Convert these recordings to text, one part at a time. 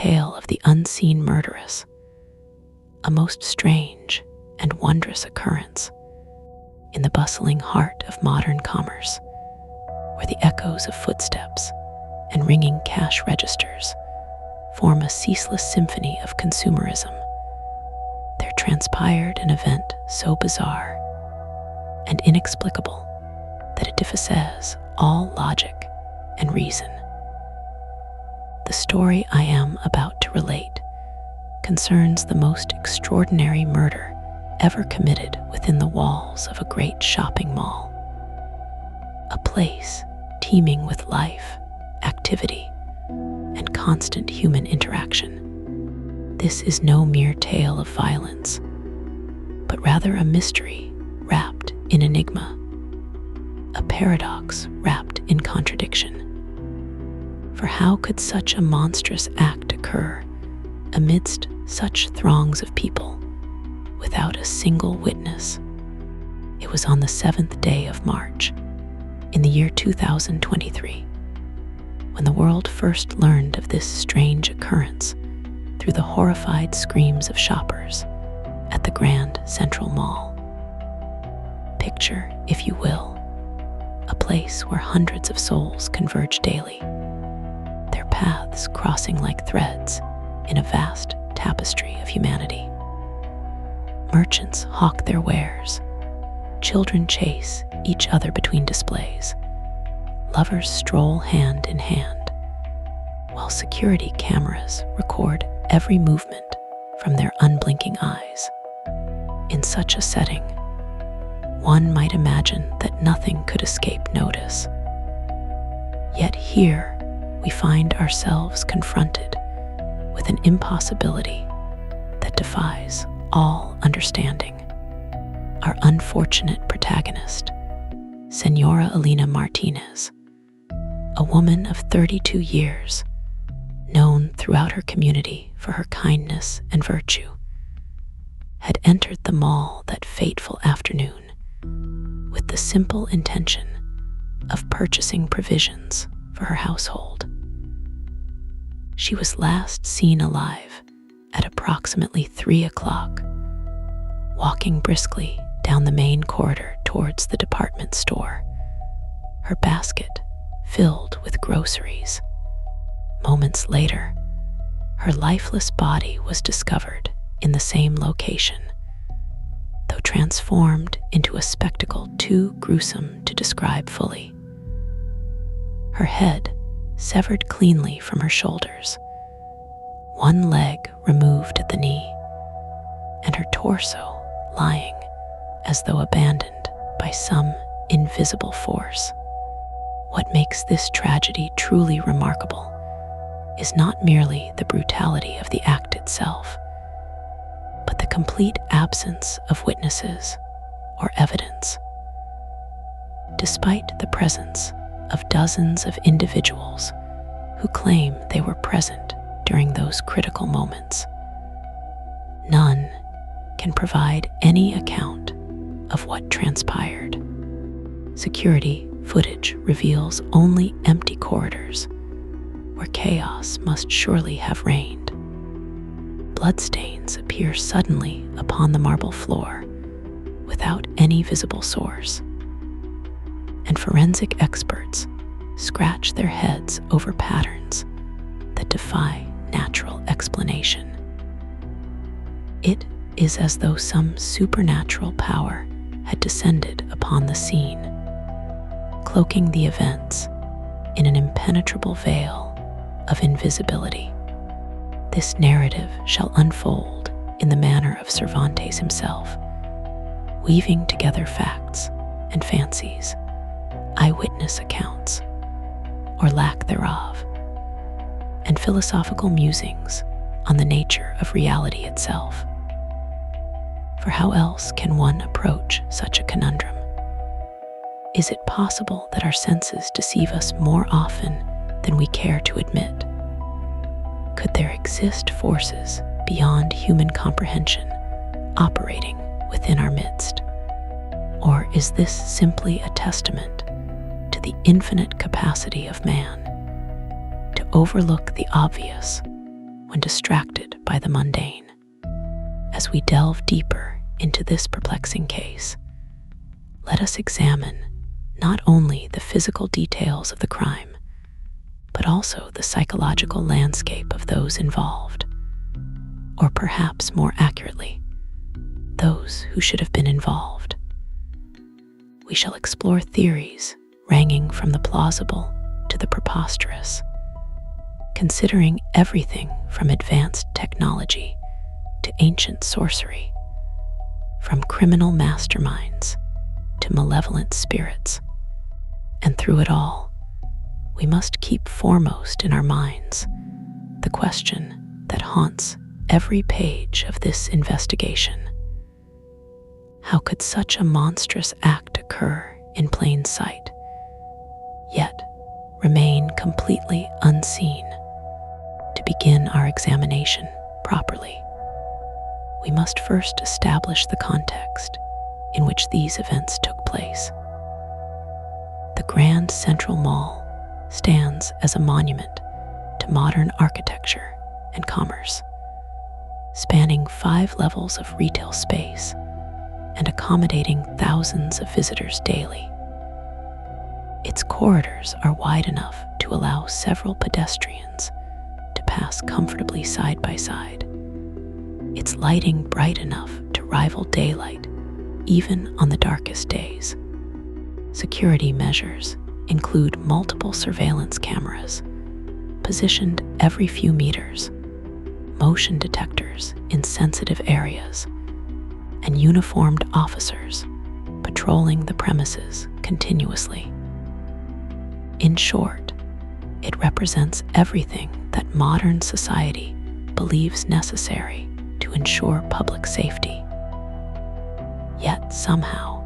tale of the unseen murderess, a most strange and wondrous occurrence in the bustling heart of modern commerce, where the echoes of footsteps and ringing cash registers form a ceaseless symphony of consumerism. There transpired an event so bizarre and inexplicable that it defies all logic and reason. The story I am about to relate concerns the most extraordinary murder ever committed within the walls of a great shopping mall, a place teeming with life, activity, and constant human interaction. This is no mere tale of violence, but rather a mystery wrapped in enigma, a paradox wrapped in contradiction. For how could such a monstrous act occur amidst such throngs of people without a single witness? It was on the 7th day of March, in the year 2023, when the world first learned of this strange occurrence through the horrified screams of shoppers at the Grand Central Mall. Picture, if you will, a place where hundreds of souls converge daily, their paths crossing like threads in a vast tapestry of humanity. Merchants hawk their wares, children chase each other between displays, lovers stroll hand in hand, while security cameras record every movement from their unblinking eyes. In such a setting, one might imagine that nothing could escape notice. Yet here, we find ourselves confronted with an impossibility that defies all understanding. Our unfortunate protagonist, Senora Elena Martinez, a woman of 32 years, known throughout her community for her kindness and virtue, had entered the mall that fateful afternoon with the simple intention of purchasing provisions for her household. She was last seen alive at approximately 3 o'clock, walking briskly down the main corridor towards the department store, her basket filled with groceries. Moments later, her lifeless body was discovered in the same location, though transformed into a spectacle too gruesome to describe fully. Her head severed cleanly from her shoulders, one leg removed at the knee, and her torso lying as though abandoned by some invisible force. What makes this tragedy truly remarkable is not merely the brutality of the act itself, but the complete absence of witnesses or evidence. Despite the presence of dozens of individuals who claim they were present during those critical moments, none can provide any account of what transpired. Security footage reveals only empty corridors where chaos must surely have reigned. Bloodstains appear suddenly upon the marble floor without any visible source, and forensic experts scratch their heads over patterns that defy natural explanation. It is as though some supernatural power had descended upon the scene, cloaking the events in an impenetrable veil of invisibility. This narrative shall unfold in the manner of Cervantes himself, weaving together facts and fancies, eyewitness accounts, or lack thereof, and philosophical musings on the nature of reality itself. For how else can one approach such a conundrum? Is it possible that our senses deceive us more often than we care to admit? Could there exist forces beyond human comprehension operating within our midst? Or is this simply a testament to the infinite capacity of man to overlook the obvious when distracted by the mundane. As we delve deeper into this perplexing case, let us examine not only the physical details of the crime, but also the psychological landscape of those involved, or perhaps more accurately, those who should have been involved. We shall explore theories ranging from the plausible to the preposterous, considering everything from advanced technology to ancient sorcery, from criminal masterminds to malevolent spirits. And through it all, we must keep foremost in our minds the question that haunts every page of this investigation. How could such a monstrous act occur in plain sight, yet remain completely unseen? To begin our examination properly, we must first establish the context in which these events took place. The Grand Central Mall stands as a monument to modern architecture and commerce, spanning 5 levels of retail space and accommodating thousands of visitors daily. Its corridors are wide enough to allow several pedestrians to pass comfortably side by side, its lighting bright enough to rival daylight even on the darkest days. Security measures include multiple surveillance cameras positioned every few meters, motion detectors in sensitive areas, and uniformed officers patrolling the premises continuously. In short, it represents everything that modern society believes necessary to ensure public safety. Yet somehow,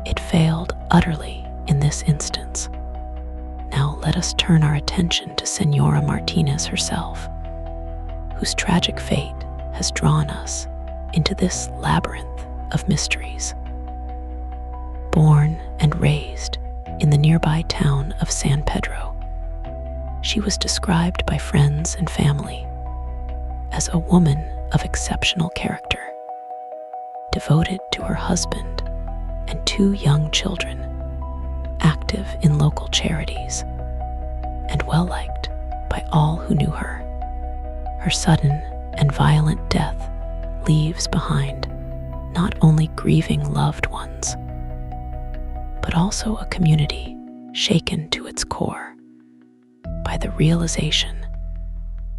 it failed utterly in this instance. Now let us turn our attention to Senora Martinez herself, whose tragic fate has drawn us into this labyrinth of mysteries. Born and raised in the nearby town of San Pedro, she was described by friends and family as a woman of exceptional character, devoted to her husband and 2 young children, active in local charities, and well-liked by all who knew her. Her sudden and violent death leaves behind not only grieving loved ones, but also a community shaken to its core by the realization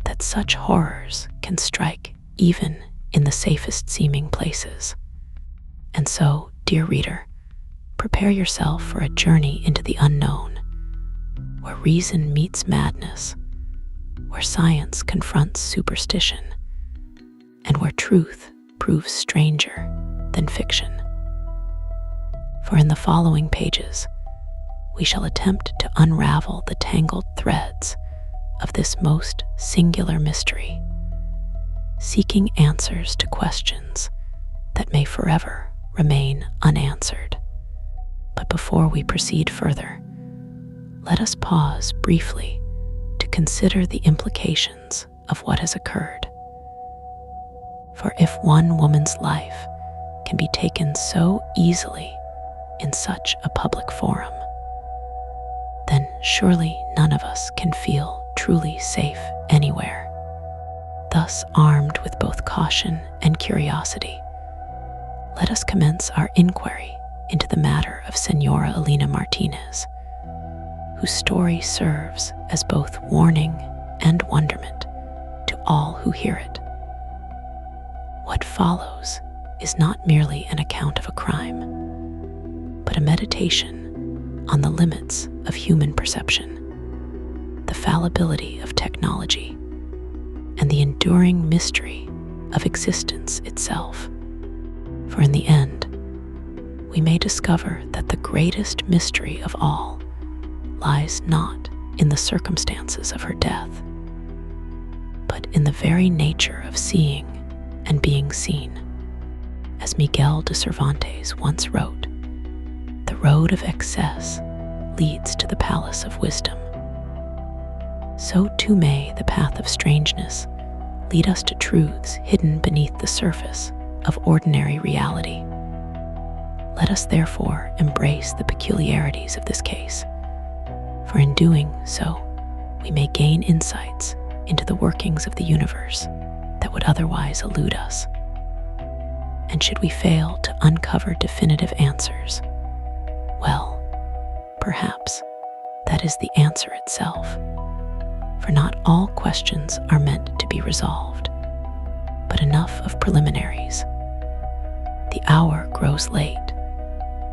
that such horrors can strike even in the safest seeming places. And so, dear reader, prepare yourself for a journey into the unknown, where reason meets madness, where science confronts superstition, and where truth proves stranger than fiction. For in the following pages, we shall attempt to unravel the tangled threads of this most singular mystery, seeking answers to questions that may forever remain unanswered. But before we proceed further, let us pause briefly to consider the implications of what has occurred. For if one woman's life can be taken so easily in such a public forum, then surely none of us can feel truly safe anywhere. Thus, armed with both caution and curiosity, let us commence our inquiry into the matter of Senora Elena Martinez, whose story serves as both warning and wonderment to all who hear it. What follows is not merely an account of a crime, but a meditation on the limits of human perception, the fallibility of technology, and the enduring mystery of existence itself. For in the end, we may discover that the greatest mystery of all lies not in the circumstances of her death, but in the very nature of seeing and being seen. As Miguel de Cervantes once wrote, "The road of excess leads to the palace of wisdom." So too may the path of strangeness lead us to truths hidden beneath the surface of ordinary reality. Let us therefore embrace the peculiarities of this case, for in doing so, we may gain insights into the workings of the universe that would otherwise elude us. And should we fail to uncover definitive answers, well, perhaps that is the answer itself. For not all questions are meant to be resolved, but enough of preliminaries. The hour grows late,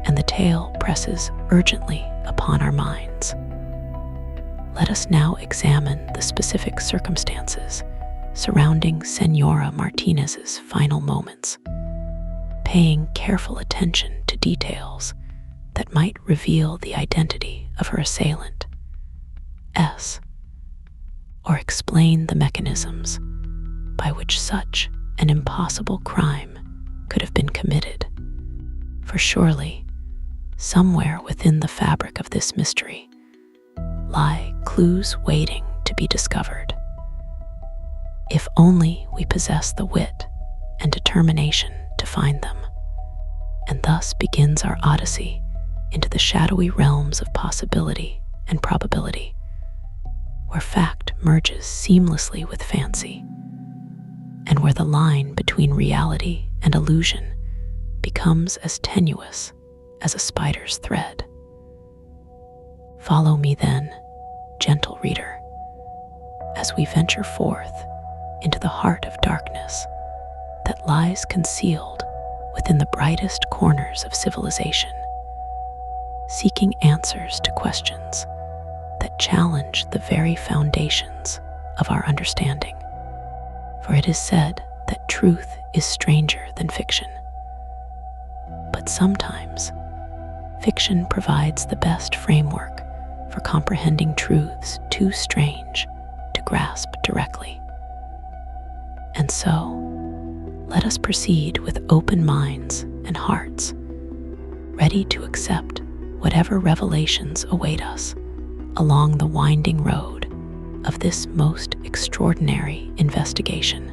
and the tale presses urgently upon our minds. Let us now examine the specific circumstances surrounding Senora Martinez's final moments, paying careful attention to details that might reveal the identity of her assailant, or explain the mechanisms by which such an impossible crime could have been committed. For surely, somewhere within the fabric of this mystery lie clues waiting to be discovered. If only we possess the wit and determination to find them. And thus begins our odyssey into the shadowy realms of possibility and probability, where fact merges seamlessly with fancy, and where the line between reality and illusion becomes as tenuous as a spider's thread. Follow me then, gentle reader, as we venture forth into the heart of darkness that lies concealed within the brightest corners of civilization, seeking answers to questions that challenge the very foundations of our understanding. For it is said that truth is stranger than fiction. But sometimes, fiction provides the best framework for comprehending truths too strange to grasp directly. And so, let us proceed with open minds and hearts, ready to accept whatever revelations await us along the winding road of this most extraordinary investigation.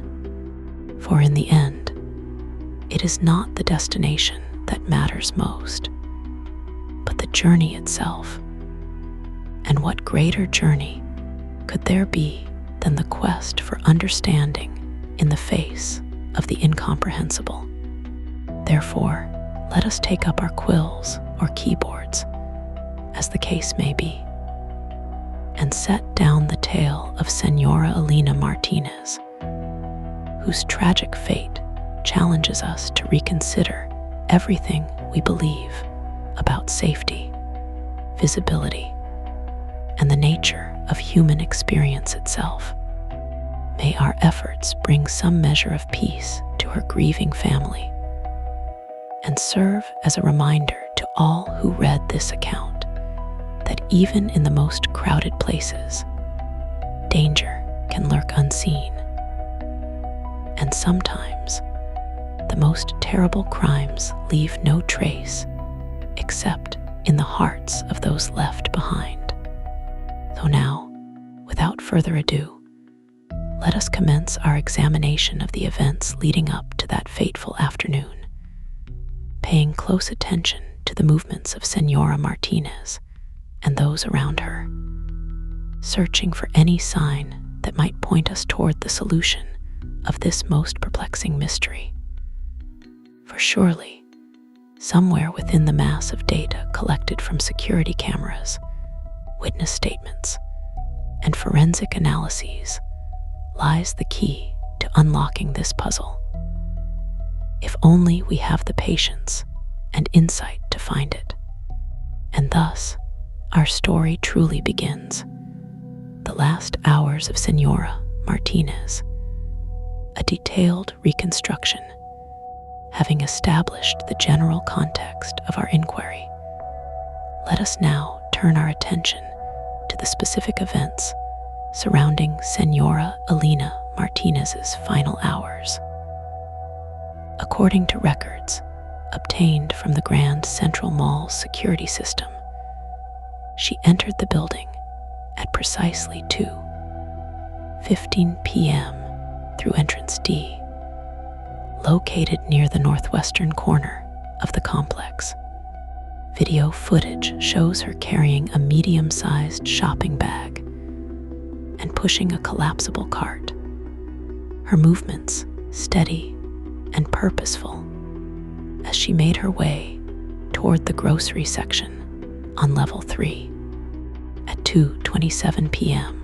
For in the end, it is not the destination that matters most, but the journey itself. And what greater journey could there be than the quest for understanding in the face of the incomprehensible? Therefore, let us take up our quills or keyboards, as the case may be, and set down the tale of Senora Elena Martinez, whose tragic fate challenges us to reconsider everything we believe about safety, visibility, and the nature of human experience itself. May our efforts bring some measure of peace to her grieving family, and serve as a reminder to all who read this account that even in the most crowded places, danger can lurk unseen. And sometimes, the most terrible crimes leave no trace except in the hearts of those left behind. So now, without further ado, let us commence our examination of the events leading up to that fateful afternoon, paying close attention to the movements of Senora Martinez and those around her, searching for any sign that might point us toward the solution of this most perplexing mystery. For surely, somewhere within the mass of data collected from security cameras, witness statements, and forensic analyses lies the key to unlocking this puzzle. If only we have the patience and insight to find it. And thus, our story truly begins. The last hours of Senora Martinez, a detailed reconstruction, having established the general context of our inquiry. Let us now turn our attention to the specific events surrounding Senora Elena Martinez's final hours. According to records obtained from the Grand Central Mall's security system, she entered the building at precisely 2:15 p.m. through entrance D, located near the northwestern corner of the complex. Video footage shows her carrying a medium-sized shopping bag and pushing a collapsible cart. Her movements steady and purposeful as she made her way toward the grocery section on level 3. At 2:27 p.m.,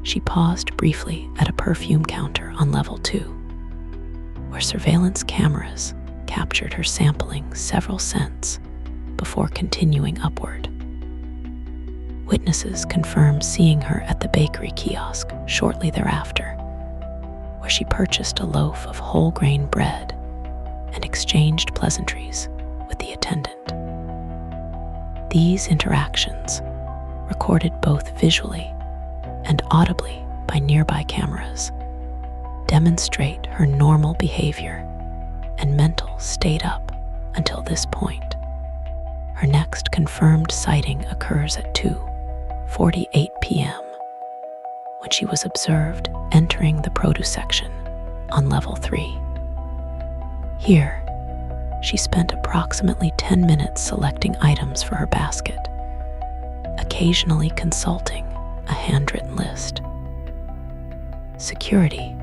she paused briefly at a perfume counter on level 2, where surveillance cameras captured her sampling several scents before continuing upward. Witnesses confirmed seeing her at the bakery kiosk shortly thereafter, where she purchased a loaf of whole grain bread and exchanged pleasantries with the attendant. These interactions, recorded both visually and audibly by nearby cameras, demonstrate her normal behavior and mental state up until this point. Her next confirmed sighting occurs at 2:48 p.m. when she was observed entering the produce section on level 3. Here, she spent approximately 10 minutes selecting items for her basket, occasionally consulting a handwritten list. Security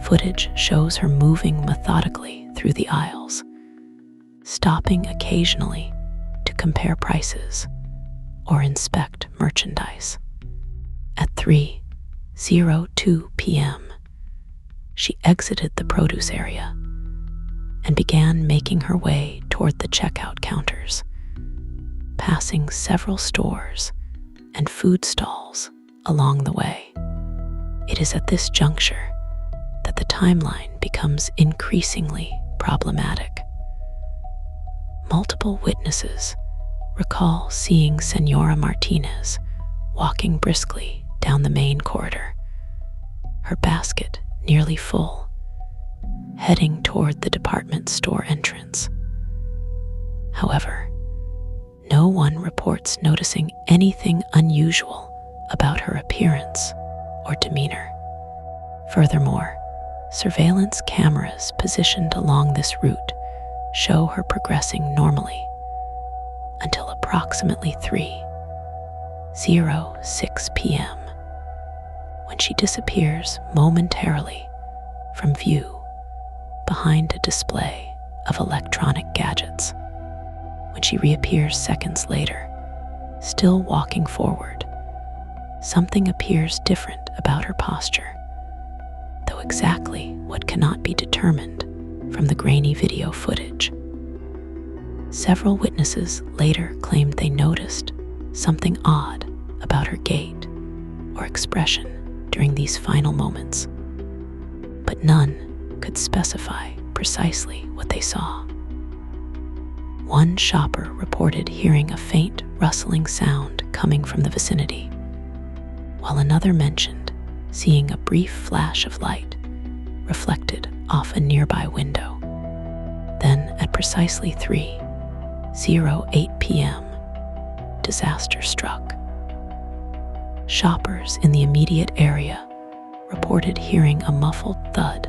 footage shows her moving methodically through the aisles, stopping occasionally to compare prices or inspect merchandise. At 3:02 p.m., she exited the produce area and began making her way toward the checkout counters, passing several stores and food stalls along the way. It is at this juncture that the timeline becomes increasingly problematic. Multiple witnesses recall seeing Senora Martinez walking briskly down the main corridor, her basket nearly full, heading toward the department store entrance. However, no one reports noticing anything unusual about her appearance or demeanor. Furthermore, surveillance cameras positioned along this route show her progressing normally until approximately 3:06 p.m. when she disappears momentarily from view behind a display of electronic gadgets. When she reappears seconds later, still walking forward, something appears different about her posture, though exactly what cannot be determined from the grainy video footage. Several witnesses later claimed they noticed something odd about her gait or expression during these final moments, but none could specify precisely what they saw. One shopper reported hearing a faint rustling sound coming from the vicinity, while another mentioned seeing a brief flash of light reflected off a nearby window. Then, at precisely 3:08 p.m., disaster struck. Shoppers in the immediate area reported hearing a muffled thud,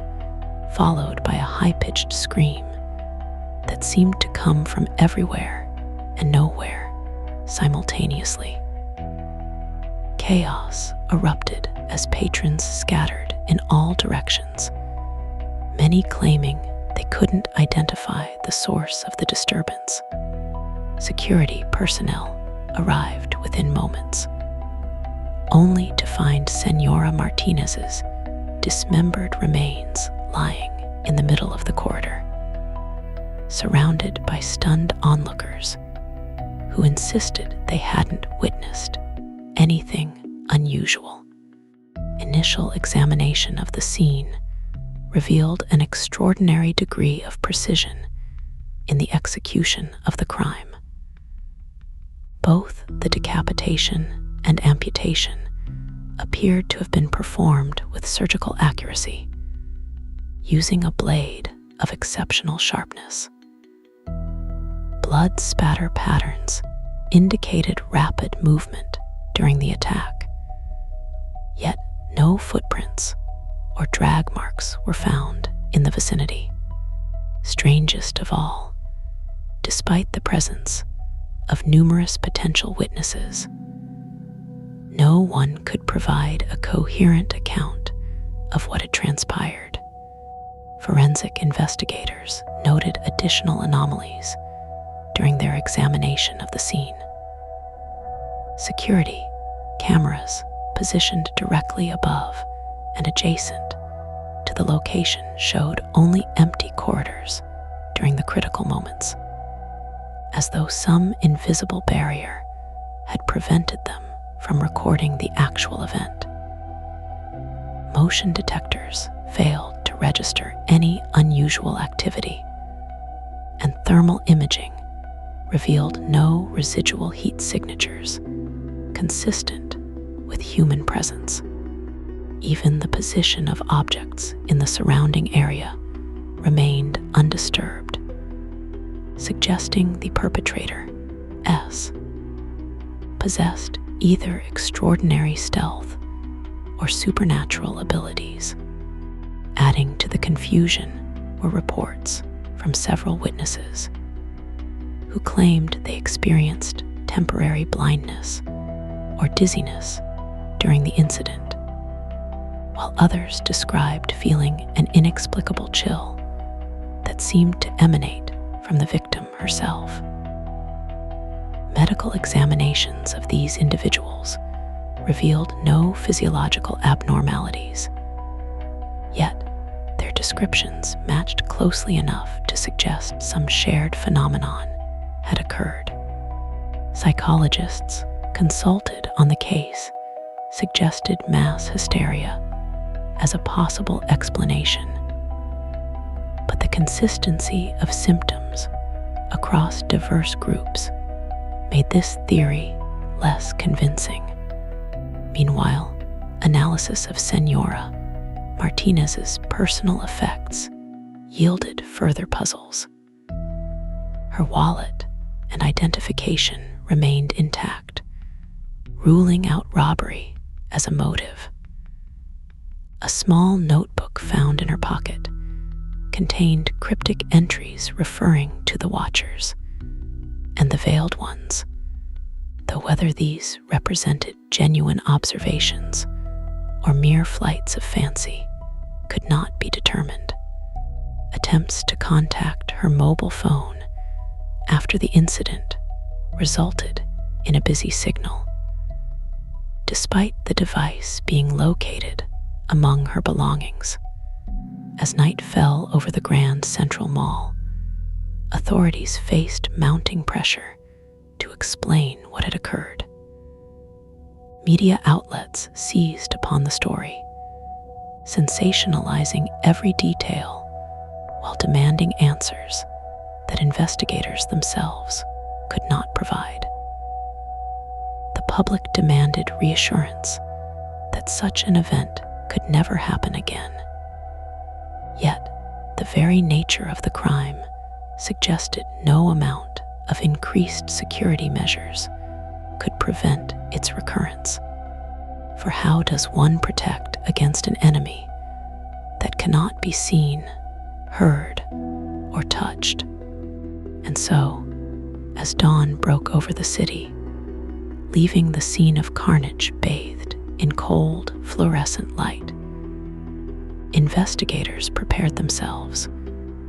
followed by a high-pitched scream that seemed to come from everywhere and nowhere simultaneously. Chaos erupted as patrons scattered in all directions, many claiming they couldn't identify the source of the disturbance. Security personnel arrived within moments, only to find Senora Martinez's dismembered remains lying in the middle of the corridor, surrounded by stunned onlookers who insisted they hadn't witnessed anything unusual. Initial examination of the scene revealed an extraordinary degree of precision in the execution of the crime. Both the decapitation and amputation appeared to have been performed with surgical accuracy, using a blade of exceptional sharpness. Blood spatter patterns indicated rapid movement during the attack, yet no footprints or drag marks were found in the vicinity. Strangest of all, despite the presence of numerous potential witnesses, no one could provide a coherent account of what had transpired. Forensic investigators noted additional anomalies during their examination of the scene. Security cameras positioned directly above and adjacent to the location showed only empty corridors during the critical moments, as though some invisible barrier had prevented them from recording the actual event. Motion detectors failed to register any unusual activity, and thermal imaging revealed no residual heat signatures consistent with human presence. Even the position of objects in the surrounding area remained undisturbed, suggesting the perpetrator, S, possessed either extraordinary stealth or supernatural abilities. Adding to the confusion were reports from several witnesses who claimed they experienced temporary blindness or dizziness during the incident, while others described feeling an inexplicable chill that seemed to emanate from the victim herself. Medical examinations of these individuals revealed no physiological abnormalities, yet their descriptions matched closely enough to suggest some shared phenomenon had occurred. Psychologists consulted on the case suggested mass hysteria as a possible explanation, but the consistency of symptoms across diverse groups made this theory less convincing. Meanwhile, analysis of Senora Martinez's personal effects yielded further puzzles. Her wallet and identification remained intact, ruling out robbery as a motive. A small notebook found in her pocket contained cryptic entries referring to the watchers and the veiled ones, though whether these represented genuine observations or mere flights of fancy could not be determined. Attempts to contact her mobile phone after the incident resulted in a busy signal. Despite the device being located among her belongings, as night fell over the Grand Central Mall, authorities faced mounting pressure to explain what had occurred. Media outlets seized upon the story, sensationalizing every detail while demanding answers that investigators themselves could not provide. The public demanded reassurance that such an event could never happen again. Yet, the very nature of the crime suggested no amount of increased security measures could prevent its recurrence. For how does one protect against an enemy that cannot be seen, heard, or touched? And so, as dawn broke over the city, leaving the scene of carnage bathed in cold, fluorescent light, investigators prepared themselves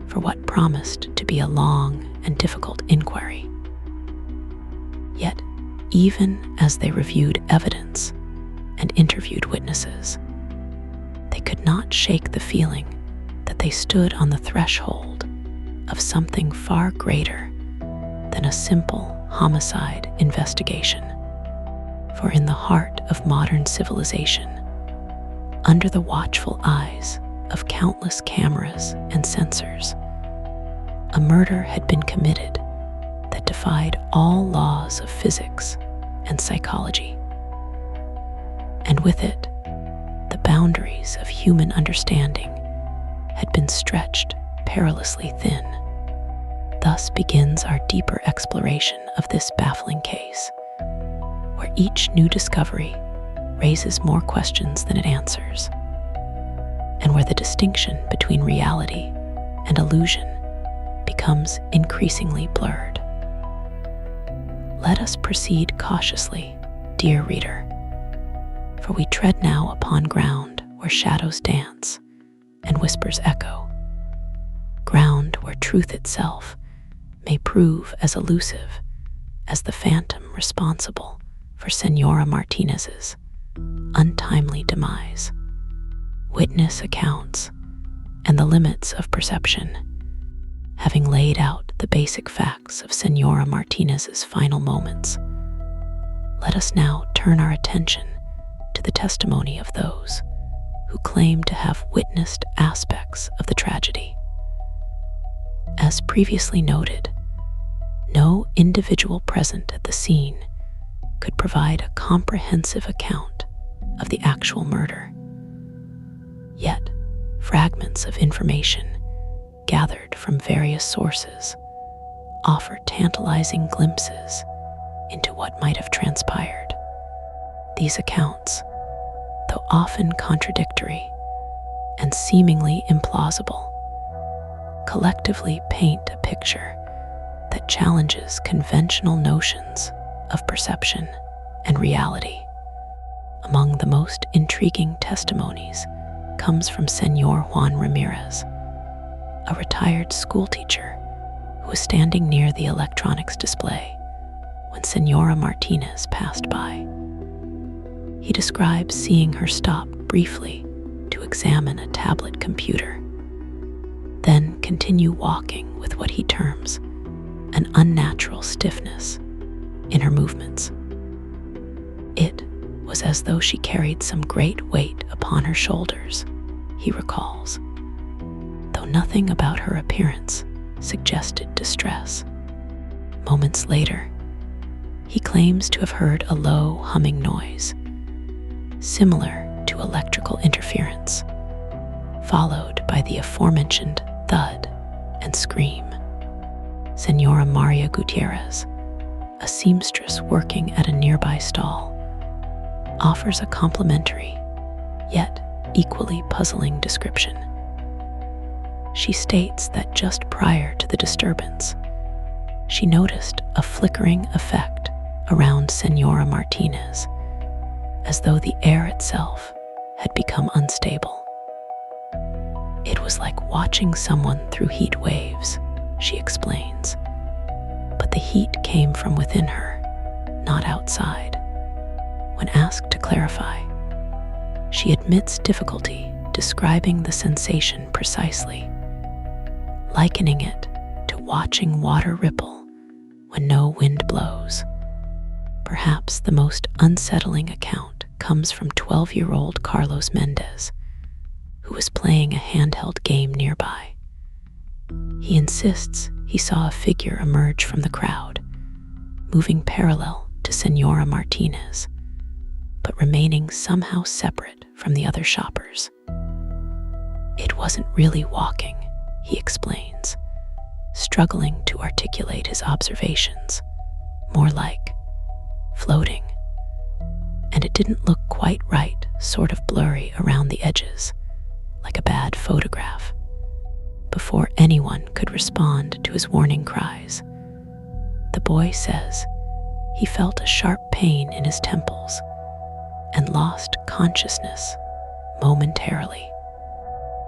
for what promised to be a long and difficult inquiry. Yet, even as they reviewed evidence and interviewed witnesses, they could not shake the feeling that they stood on the threshold of something far greater than a simple homicide investigation. For in the heart of modern civilization, under the watchful eyes of countless cameras and sensors, a murder had been committed that defied all laws of physics and psychology. And with it, the boundaries of human understanding had been stretched perilously thin. Thus begins our deeper exploration of this baffling case, where each new discovery raises more questions than it answers. and where the distinction between reality and illusion becomes increasingly blurred. Let us proceed cautiously, dear reader, for we tread now upon ground where shadows dance and whispers echo, ground where truth itself may prove as elusive as the phantom responsible for Senora Martinez's untimely demise. Witness accounts and the limits of perception. Having laid out the basic facts of Senora Martinez's final moments, let us now turn our attention to the testimony of those who claim to have witnessed aspects of the tragedy. As previously noted, no individual present at the scene could provide a comprehensive account of the actual murder. Yet, fragments of information gathered from various sources offer tantalizing glimpses into what might have transpired. These accounts, though often contradictory and seemingly implausible, collectively paint a picture that challenges conventional notions of perception and reality. Among the most intriguing testimonies comes from Senor Juan Ramirez, a retired schoolteacher who was standing near the electronics display when Senora Martinez passed by. He describes seeing her stop briefly to examine a tablet computer, then continue walking with what he terms an unnatural stiffness in her movements. It was as though she carried some great weight upon her shoulders, he recalls, though nothing about her appearance suggested distress. Moments later, he claims to have heard a low humming noise, similar to electrical interference, followed by the aforementioned thud and scream. Senora Maria Gutierrez, a seamstress working at a nearby stall, offers a complimentary, yet equally puzzling description. She states that just prior to the disturbance, she noticed a flickering effect around Senora Martinez, as though the air itself had become unstable. It was like watching someone through heat waves, she explains, but the heat came from within her, not outside. When asked to clarify, she admits difficulty describing the sensation precisely, likening it to watching water ripple when no wind blows. Perhaps the most unsettling account comes from 12-year-old Carlos Mendez, who was playing a handheld game nearby. He insists he saw a figure emerge from the crowd, moving parallel to Senora Martinez, but remaining somehow separate from the other shoppers. It wasn't really walking, he explains, struggling to articulate his observations, more like floating. And it didn't look quite right, sort of blurry around the edges, like a bad photograph. Before anyone could respond to his warning cries, the boy says he felt a sharp pain in his temples and lost consciousness momentarily.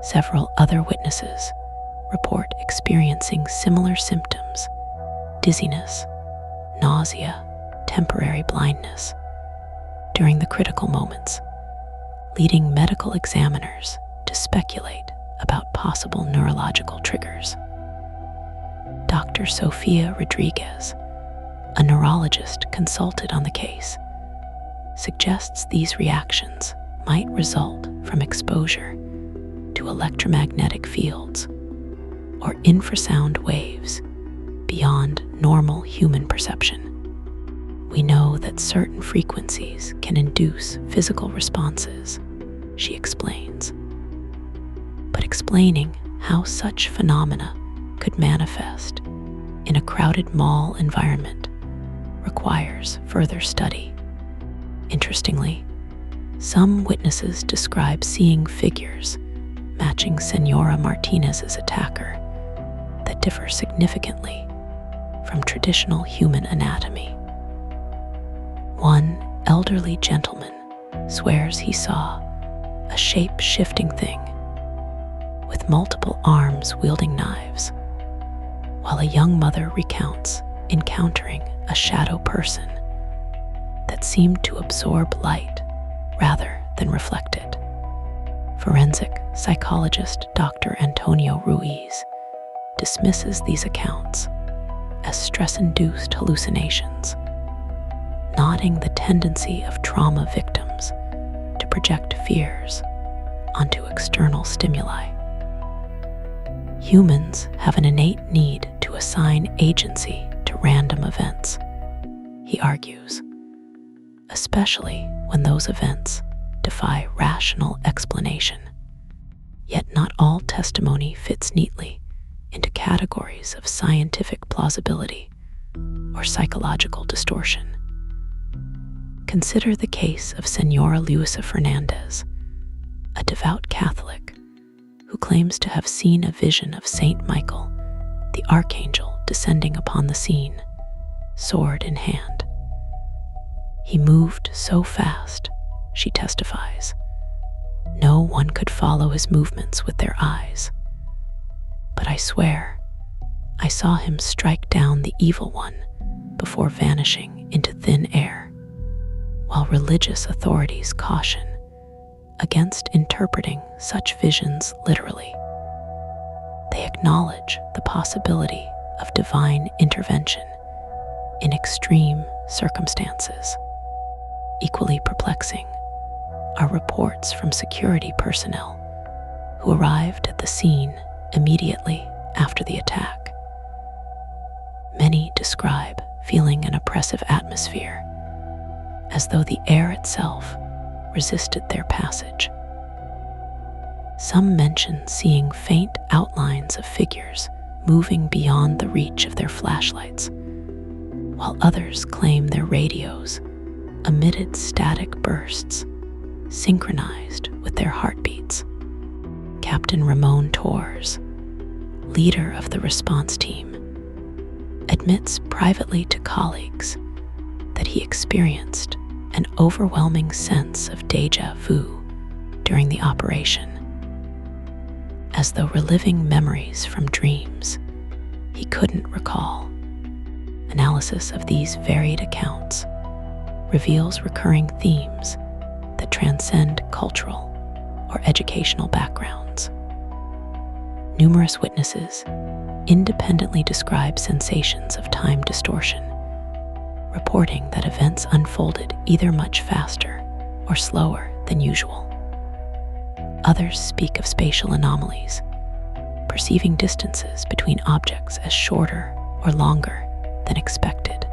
Several other witnesses report experiencing similar symptoms: dizziness, nausea, temporary blindness during the critical moments, leading medical examiners to speculate about possible neurological triggers. Dr. Sofia Rodriguez, a neurologist consulted on the case, suggests these reactions might result from exposure to electromagnetic fields or infrasound waves beyond normal human perception. We know that certain frequencies can induce physical responses, she explains. But explaining how such phenomena could manifest in a crowded mall environment requires further study. Interestingly, some witnesses describe seeing figures matching Senora Martinez's attacker that differ significantly from traditional human anatomy. One elderly gentleman swears he saw a shape-shifting thing with multiple arms wielding knives, while a young mother recounts encountering a shadow person that seemed to absorb light rather than reflect it. Forensic psychologist Dr. Antonio Ruiz dismisses these accounts as stress-induced hallucinations, noting the tendency of trauma victims to project fears onto external stimuli. Humans have an innate need to assign agency to random events, he argues, especially when those events defy rational explanation. Yet not all testimony fits neatly into categories of scientific plausibility or psychological distortion. Consider the case of Senora Luisa Fernandez, a devout Catholic who claims to have seen a vision of Saint Michael, the archangel, descending upon the scene, sword in hand. He moved so fast, she testifies, no one could follow his movements with their eyes. But I swear, I saw him strike down the evil one before vanishing into thin air, while religious authorities caution against interpreting such visions literally. They acknowledge the possibility of divine intervention in extreme circumstances. Equally perplexing are reports from security personnel who arrived at the scene immediately after the attack. Many describe feeling an oppressive atmosphere, as though the air itself resisted their passage. Some mention seeing faint outlines of figures moving beyond the reach of their flashlights, while others claim their radios emitted static bursts synchronized with their heartbeats. Captain Ramon Torres, leader of the response team, admits privately to colleagues that he experienced an overwhelming sense of déjà vu during the operation, as though reliving memories from dreams he couldn't recall. Analysis of these varied accounts reveals recurring themes that transcend cultural or educational backgrounds. Numerous witnesses independently describe sensations of time distortion, reporting that events unfolded either much faster or slower than usual. Others speak of spatial anomalies, perceiving distances between objects as shorter or longer than expected.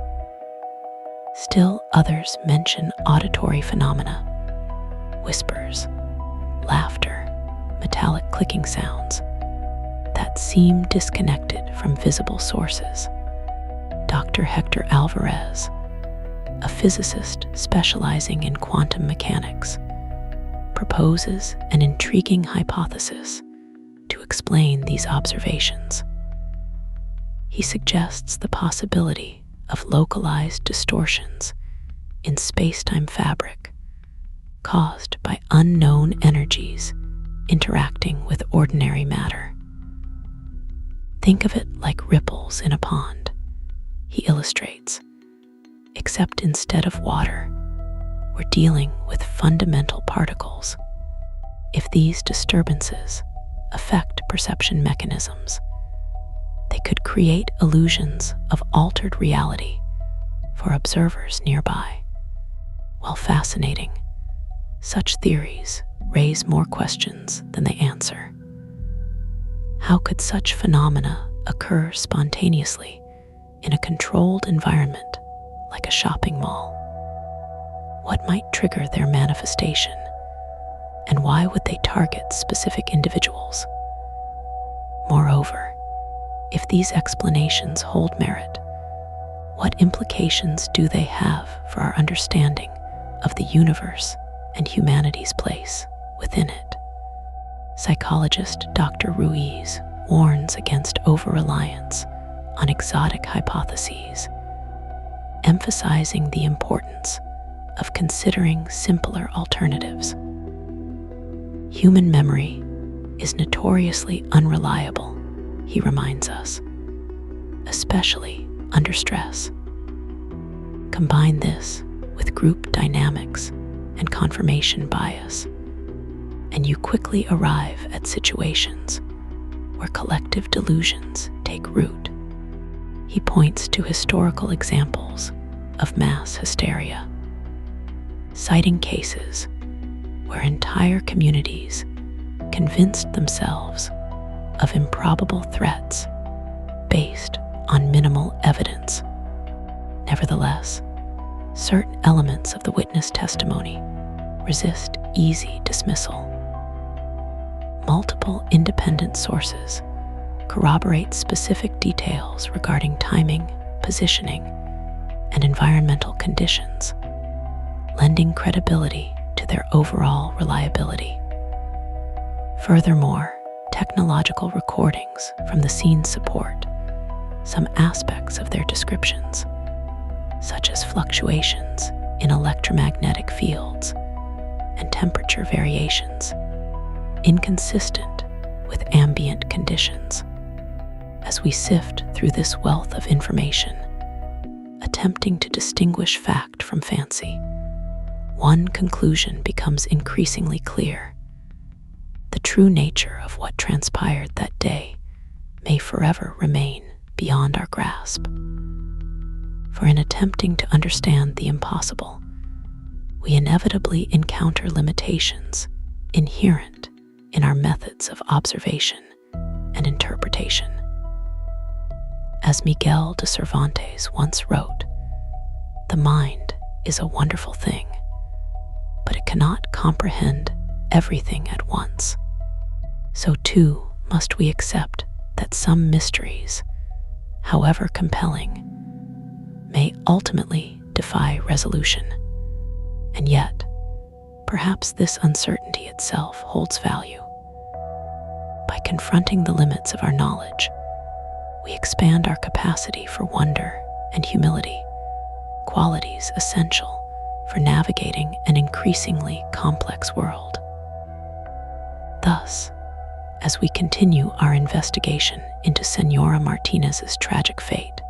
Still others mention auditory phenomena, whispers, laughter, metallic clicking sounds that seem disconnected from visible sources. Dr. Hector Alvarez, a physicist specializing in quantum mechanics, proposes an intriguing hypothesis to explain these observations. He suggests the possibility of localized distortions in space-time fabric caused by unknown energies interacting with ordinary matter. Think of it like ripples in a pond, he illustrates, except instead of water, we're dealing with fundamental particles. If these disturbances affect perception mechanisms, they could create illusions of altered reality for observers nearby. While fascinating, such theories raise more questions than they answer. How could such phenomena occur spontaneously in a controlled environment like a shopping mall? What might trigger their manifestation, and why would they target specific individuals? Moreover, if these explanations hold merit, what implications do they have for our understanding of the universe and humanity's place within it? Psychologist Dr. Ruiz warns against over-reliance on exotic hypotheses, emphasizing the importance of considering simpler alternatives. Human memory is notoriously unreliable, he reminds us, especially under stress. Combine this with group dynamics and confirmation bias, and you quickly arrive at situations where collective delusions take root. He points to historical examples of mass hysteria, citing cases where entire communities convinced themselves of improbable threats based on minimal evidence. Nevertheless, certain elements of the witness testimony resist easy dismissal. Multiple independent sources corroborate specific details regarding timing, positioning, and environmental conditions, lending credibility to their overall reliability. Furthermore, technological recordings from the scene support some aspects of their descriptions, such as fluctuations in electromagnetic fields and temperature variations, inconsistent with ambient conditions. As we sift through this wealth of information, attempting to distinguish fact from fancy, one conclusion becomes increasingly clear. The true nature of what transpired that day may forever remain beyond our grasp. For in attempting to understand the impossible, we inevitably encounter limitations inherent in our methods of observation and interpretation. As Miguel de Cervantes once wrote, "The mind is a wonderful thing, but it cannot comprehend everything at once. So too must we accept that some mysteries, however compelling, may ultimately defy resolution. And yet, perhaps this uncertainty itself holds value. By confronting the limits of our knowledge, we expand our capacity for wonder and humility, qualities essential for navigating an increasingly complex world." Thus, as we continue our investigation into Senora Martinez's tragic fate,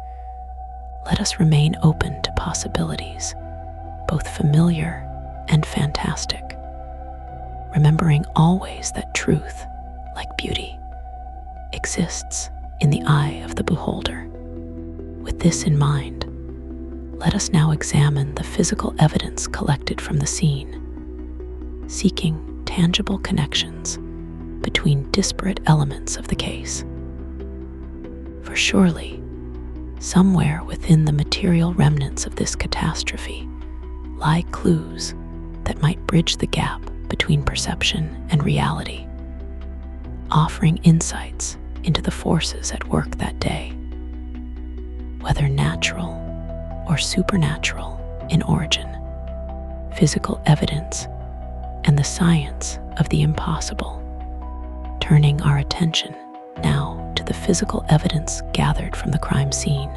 let us remain open to possibilities, both familiar and fantastic, remembering always that truth, like beauty, exists in the eye of the beholder. With this in mind, let us now examine the physical evidence collected from the scene, seeking tangible connections between disparate elements of the case. For surely, somewhere within the material remnants of this catastrophe lie clues that might bridge the gap between perception and reality, offering insights into the forces at work that day, whether natural or supernatural in origin. Physical evidence and the science of the impossible. Turning our attention now to the physical evidence gathered from the crime scene,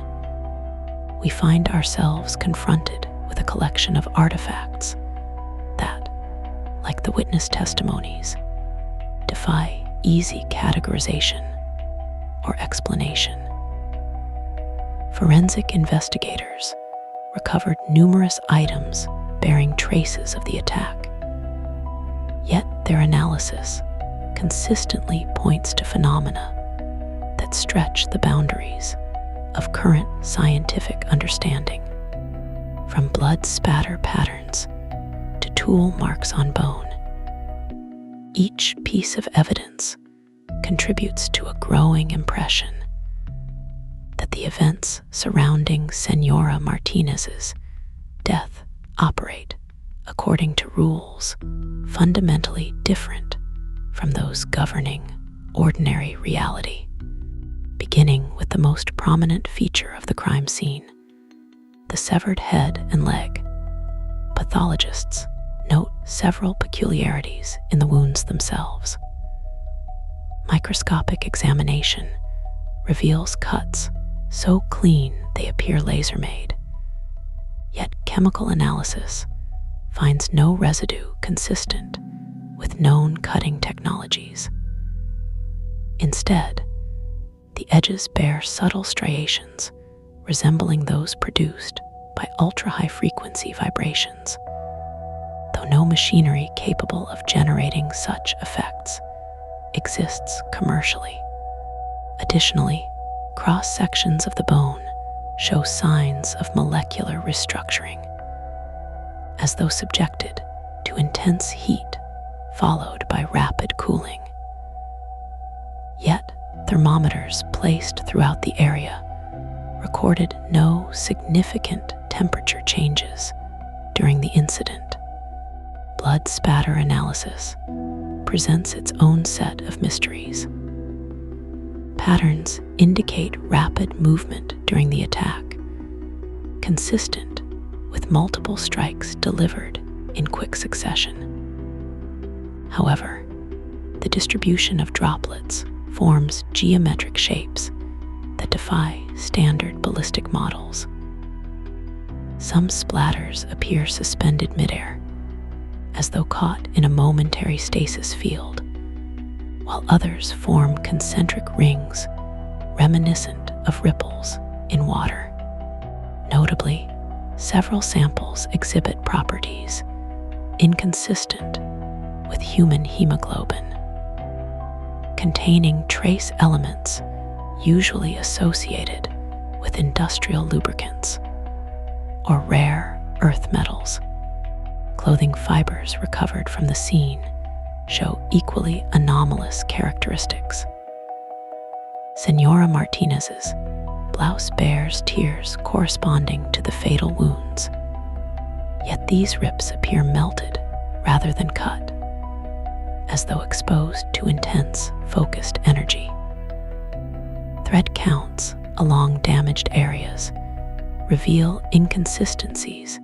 we find ourselves confronted with a collection of artifacts that, like the witness testimonies, defy easy categorization or explanation. Forensic investigators recovered numerous items bearing traces of the attack. Yet their analysis consistently points to phenomena that stretch the boundaries of current scientific understanding, from blood spatter patterns to tool marks on bone. Each piece of evidence contributes to a growing impression that the events surrounding Senora Martinez's death operate according to rules fundamentally different from those governing ordinary reality. Beginning with the most prominent feature of the crime scene, the severed head and leg, pathologists note several peculiarities in the wounds themselves. microscopic examination reveals cuts so clean they appear laser-made. Yet chemical analysis finds no residue consistent with known cutting technologies. Instead, the edges bear subtle striations resembling those produced by ultra-high frequency vibrations, though no machinery capable of generating such effects exists commercially. Additionally, cross-sections of the bone show signs of molecular restructuring, as though subjected to intense heat followed by rapid cooling. Yet, thermometers placed throughout the area recorded no significant temperature changes during the incident. Blood spatter analysis presents its own set of mysteries. Patterns indicate rapid movement during the attack, consistent with multiple strikes delivered in quick succession. However, the distribution of droplets forms geometric shapes that defy standard ballistic models. Some splatters appear suspended midair, as though caught in a momentary stasis field, while others form concentric rings reminiscent of ripples in water. Notably, several samples exhibit properties inconsistent with human hemoglobin, containing trace elements usually associated with industrial lubricants or rare earth metals. Clothing fibers recovered from the scene show equally anomalous characteristics. Senora Martinez's blouse bears tears corresponding to the fatal wounds, yet these rips appear melted rather than cut, as though exposed to intense, focused energy. Thread counts along damaged areas reveal inconsistencies,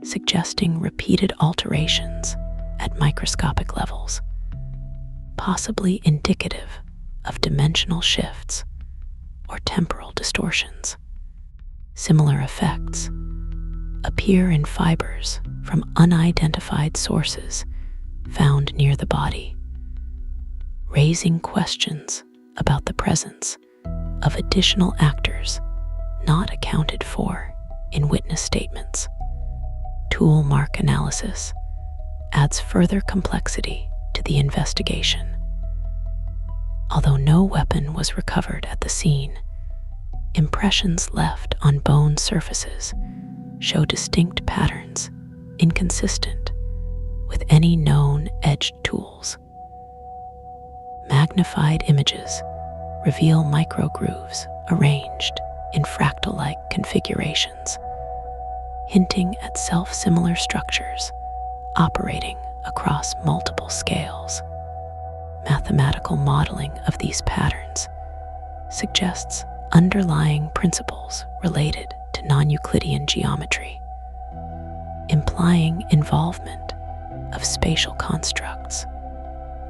suggesting repeated alterations at microscopic levels, possibly indicative of dimensional shifts or temporal distortions. Similar effects appear in fibers from unidentified sources found near the body, raising questions about the presence of additional actors not accounted for in witness statements. Tool mark analysis adds further complexity to the investigation. Although no weapon was recovered at the scene, impressions left on bone surfaces show distinct patterns inconsistent with any known edged tools. Magnified images reveal microgrooves arranged in fractal-like configurations, hinting at self-similar structures operating across multiple scales. Mathematical modeling of these patterns suggests underlying principles related to non-Euclidean geometry, implying involvement of spatial constructs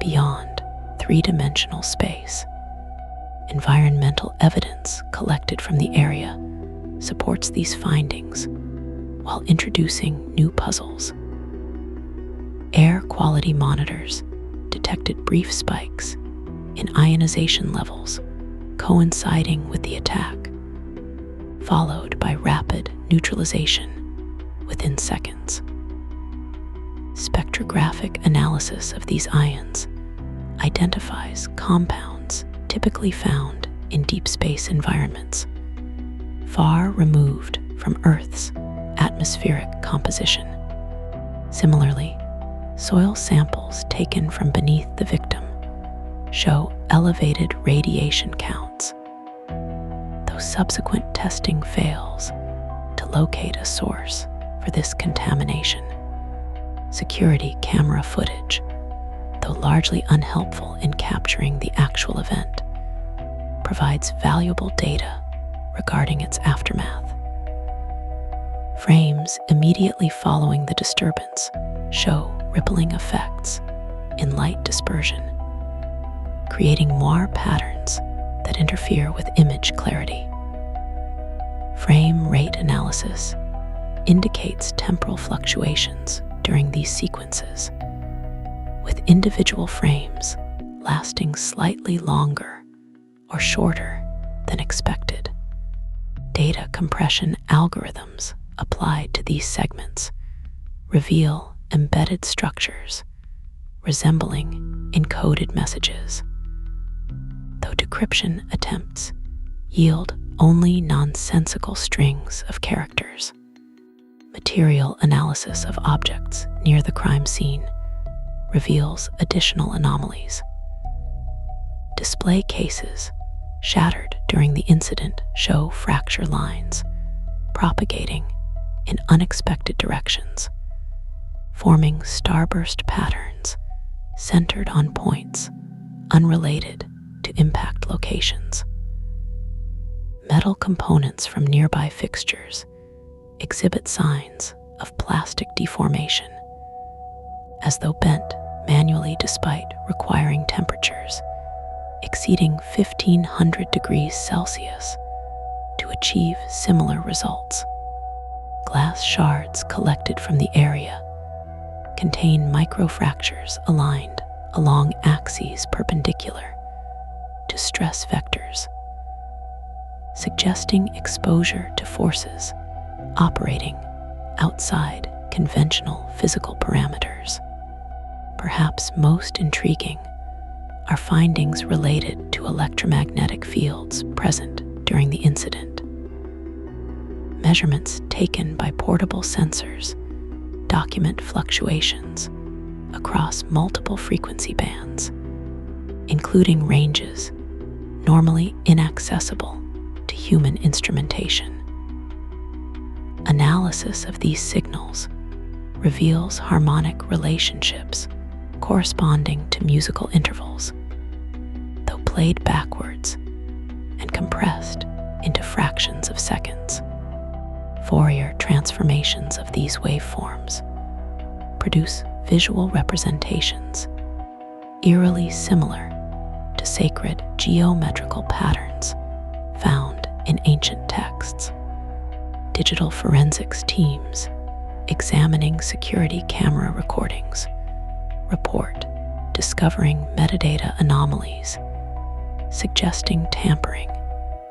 beyond three-dimensional space. Environmental evidence collected from the area supports these findings while introducing new puzzles. Air quality monitors detected brief spikes in ionization levels coinciding with the attack, followed by rapid neutralization within seconds. Spectrographic analysis of these ions identifies compounds typically found in deep space environments, far removed from Earth's atmospheric composition. Similarly, soil samples taken from beneath the victim show elevated radiation counts, though subsequent testing fails to locate a source for this contamination. Security camera footage, though largely unhelpful in capturing the actual event, provides valuable data regarding its aftermath. Frames immediately following the disturbance show rippling effects in light dispersion, creating moire patterns that interfere with image clarity. Frame rate analysis indicates temporal fluctuations during these sequences, with individual frames lasting slightly longer or shorter than expected. Data compression algorithms applied to these segments reveal embedded structures resembling encoded messages, though decryption attempts yield only nonsensical strings of characters. Material analysis of objects near the crime scene reveals additional anomalies. Display cases shattered during the incident show fracture lines propagating in unexpected directions, forming starburst patterns centered on points unrelated to impact locations. Metal components from nearby fixtures exhibit signs of plastic deformation, as though bent manually despite requiring temperatures exceeding 1500 degrees Celsius to achieve similar results. Glass shards collected from the area contain microfractures aligned along axes perpendicular to stress vectors, suggesting exposure to forces operating outside conventional physical parameters. Perhaps most intriguing are findings related to electromagnetic fields present during the incident. Measurements taken by portable sensors document fluctuations across multiple frequency bands, including ranges normally inaccessible to human instrumentation. Analysis of these signals reveals harmonic relationships corresponding to musical intervals, though played backwards and compressed into fractions of seconds. Fourier transformations of these waveforms produce visual representations eerily similar to sacred geometrical patterns found in ancient texts. Digital forensics teams examining security camera recordings report discovering metadata anomalies, suggesting tampering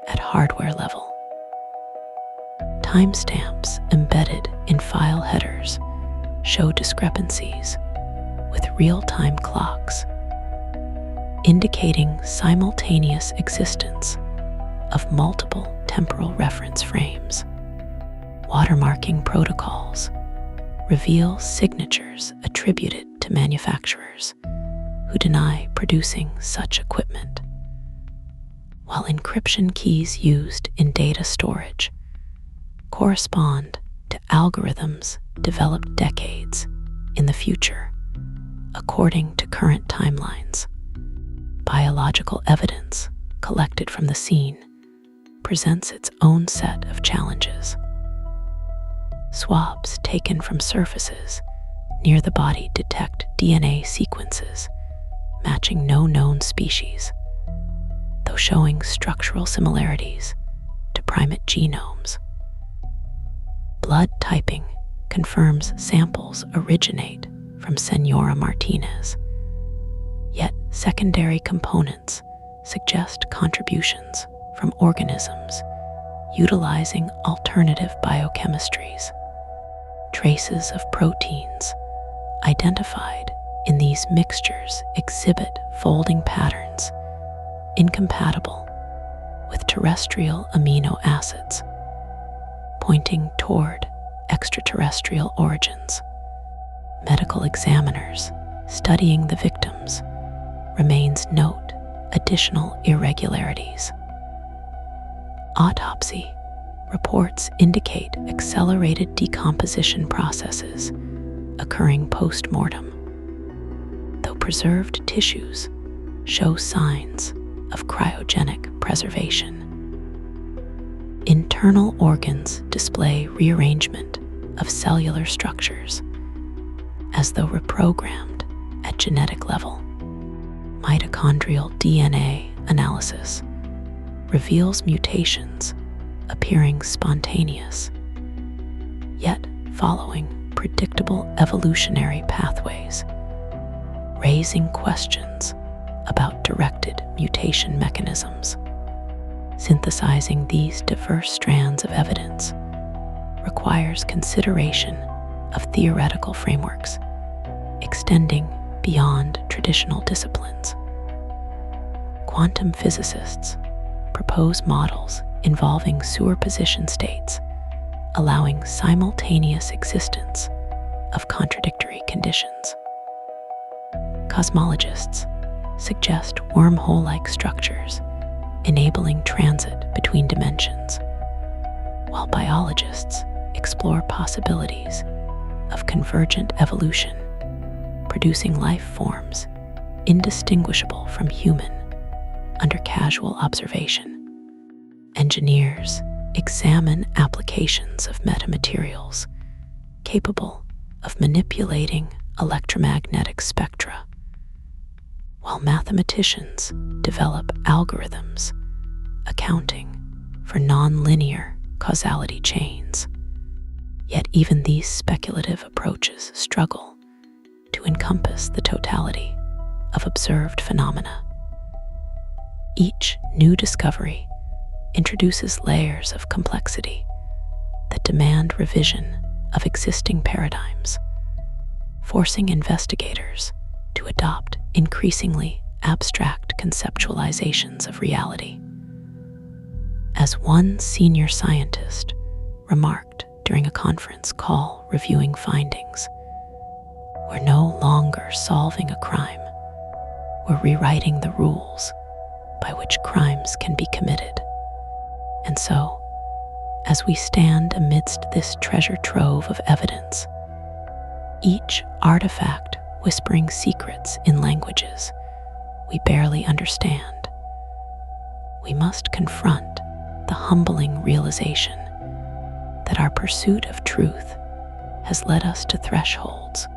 at hardware level. Timestamps embedded in file headers show discrepancies with real-time clocks, indicating simultaneous existence of multiple temporal reference frames. Watermarking protocols reveal signatures attributed to manufacturers who deny producing such equipment, while encryption keys used in data storage correspond to algorithms developed decades in the future, according to current timelines. Biological evidence collected from the scene presents its own set of challenges. Swabs taken from surfaces near the body detect DNA sequences matching no known species, though showing structural similarities to primate genomes. Blood typing confirms samples originate from Senora Martinez, yet secondary components suggest contributions from organisms utilizing alternative biochemistries. Traces of proteins identified in these mixtures exhibit folding patterns incompatible with terrestrial amino acids, pointing toward extraterrestrial origins. Medical examiners studying the victims remains note additional irregularities. Autopsy reports indicate accelerated decomposition processes occurring post-mortem, though preserved tissues show signs of cryogenic preservation. Internal organs display rearrangement of cellular structures, as though reprogrammed at genetic level. mitochondrial DNA analysis reveals mutations appearing spontaneous, yet following predictable evolutionary pathways, raising questions about directed mutation mechanisms. Synthesizing these diverse strands of evidence requires consideration of theoretical frameworks extending beyond traditional disciplines. Quantum physicists propose models involving superposition states, allowing simultaneous existence of contradictory conditions. Cosmologists suggest wormhole-like structures enabling transit between dimensions, while biologists explore possibilities of convergent evolution, producing life forms indistinguishable from human under casual observation. Engineers examine applications of metamaterials capable of manipulating electromagnetic spectra, while mathematicians develop algorithms accounting for nonlinear causality chains. Yet even these speculative approaches struggle to encompass the totality of observed phenomena. Each new discovery introduces layers of complexity that demand revision of existing paradigms, forcing investigators to adopt increasingly abstract conceptualizations of reality. As one senior scientist remarked during a conference call reviewing findings, "We're no longer solving a crime, we're rewriting the rules by which crimes can be committed." And so, as we stand amidst this treasure trove of evidence, each artifact whispering secrets in languages we barely understand, we must confront the humbling realization that our pursuit of truth has led us to thresholds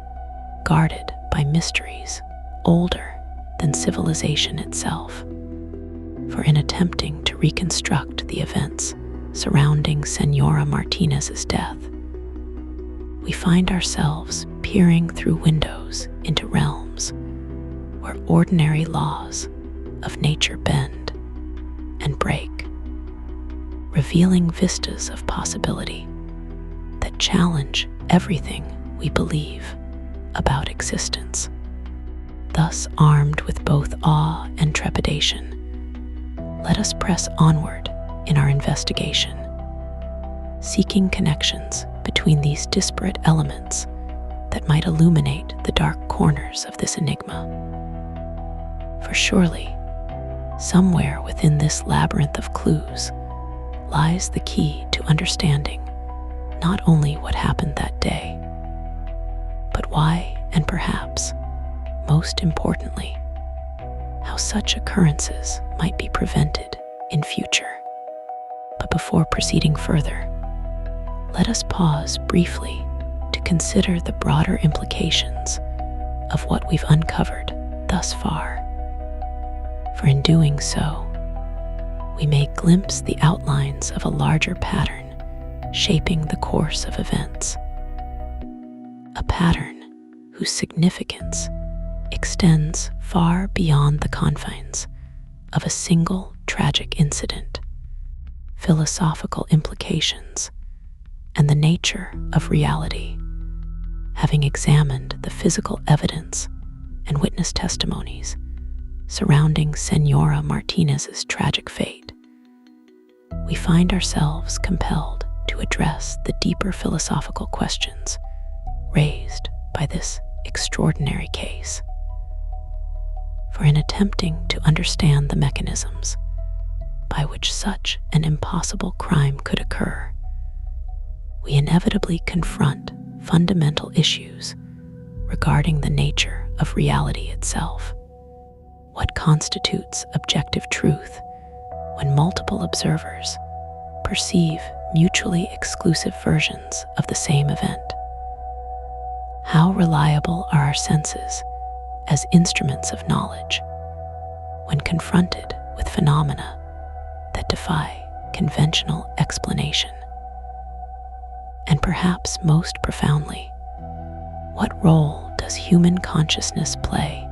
guarded by mysteries older than civilization itself. For in attempting to reconstruct the events surrounding Senora Martinez's death, we find ourselves peering through windows into realms where ordinary laws of nature bend and break, revealing vistas of possibility that challenge everything we believe about existence. Thus, armed with both awe and trepidation, let us press onward in our investigation, seeking connections between these disparate elements that might illuminate the dark corners of this enigma. For surely, somewhere within this labyrinth of clues lies the key to understanding not only what happened that day, but why, and perhaps, most importantly, how such occurrences might be prevented in future. But before proceeding further, let us pause briefly to consider the broader implications of what we've uncovered thus far. For in doing so, we may glimpse the outlines of a larger pattern shaping the course of events. A pattern whose significance extends far beyond the confines of a single tragic incident, philosophical implications, and the nature of reality. Having examined the physical evidence and witness testimonies surrounding Senora Martinez's tragic fate, we find ourselves compelled to address the deeper philosophical questions raised by this extraordinary case. For in attempting to understand the mechanisms by which such an impossible crime could occur, we inevitably confront fundamental issues regarding the nature of reality itself. What constitutes objective truth when multiple observers perceive mutually exclusive versions of the same event? How reliable are our senses as instruments of knowledge when confronted with phenomena that defy conventional explanation. And perhaps most profoundly, what role does human consciousness play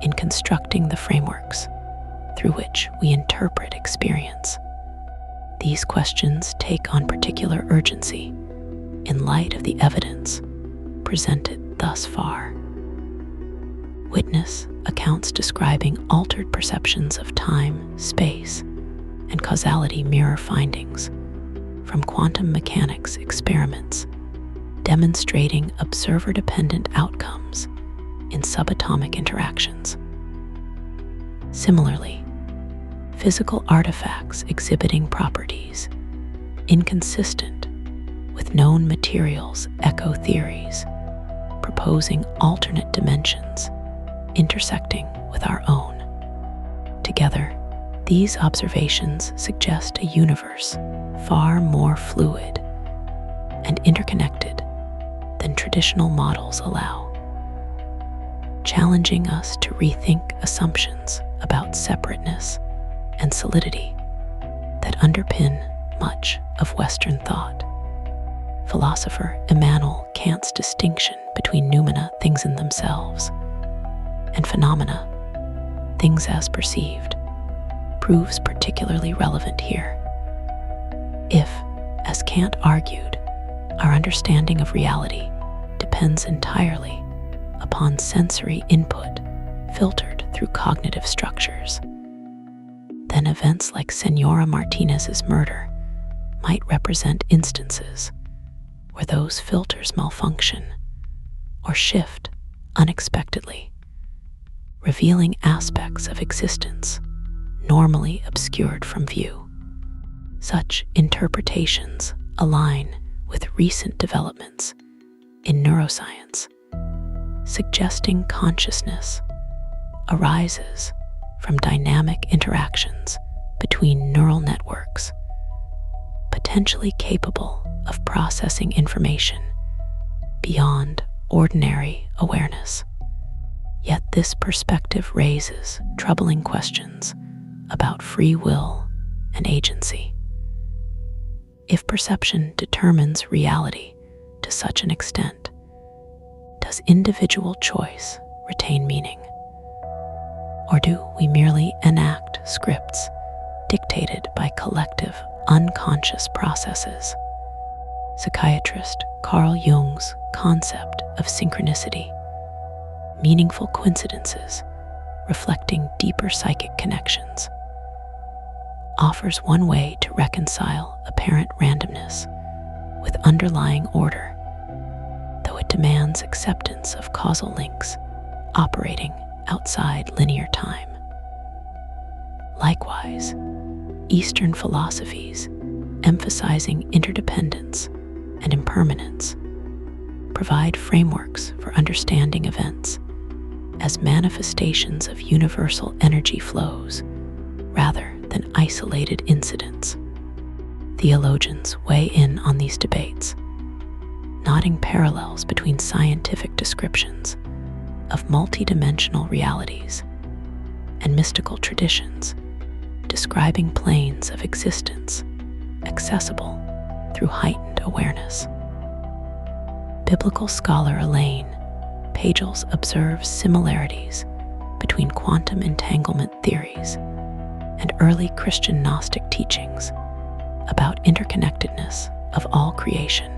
in constructing the frameworks through which we interpret experience? These questions take on particular urgency in light of the evidence presented thus far. Witness accounts describing altered perceptions of time, space, and causality mirror findings from quantum mechanics experiments demonstrating observer-dependent outcomes in subatomic interactions. Similarly, physical artifacts exhibiting properties inconsistent with known materials echo theories, proposing alternate dimensions intersecting with our own. Together, these observations suggest a universe far more fluid and interconnected than traditional models allow, challenging us to rethink assumptions about separateness and solidity that underpin much of Western thought. Philosopher Immanuel Kant's distinction between noumena, things in themselves, and phenomena, things as perceived, proves particularly relevant here. If, as Kant argued, our understanding of reality depends entirely upon sensory input filtered through cognitive structures, then events like Senora Martinez's murder might represent instances where those filters malfunction or shift unexpectedly, revealing aspects of existence normally obscured from view. Such interpretations align with recent developments in neuroscience, suggesting consciousness arises from dynamic interactions between neural networks, potentially capable of processing information beyond ordinary awareness. Yet this perspective raises troubling questions about free will and agency. If perception determines reality to such an extent, does individual choice retain meaning? Or do we merely enact scripts dictated by collective unconscious processes? Psychiatrist Carl Jung's concept of synchronicity, meaningful coincidences reflecting deeper psychic connections, offers one way to reconcile apparent randomness with underlying order, though it demands acceptance of causal links operating outside linear time. Likewise, Eastern philosophies, emphasizing interdependence and impermanence, provide frameworks for understanding events as manifestations of universal energy flows rather than isolated incidents. Theologians weigh in on these debates, noting parallels between scientific descriptions of multidimensional realities and mystical traditions describing planes of existence accessible through heightened awareness. Biblical scholar Elaine Pagels observes similarities between quantum entanglement theories and early Christian Gnostic teachings about interconnectedness of all creation,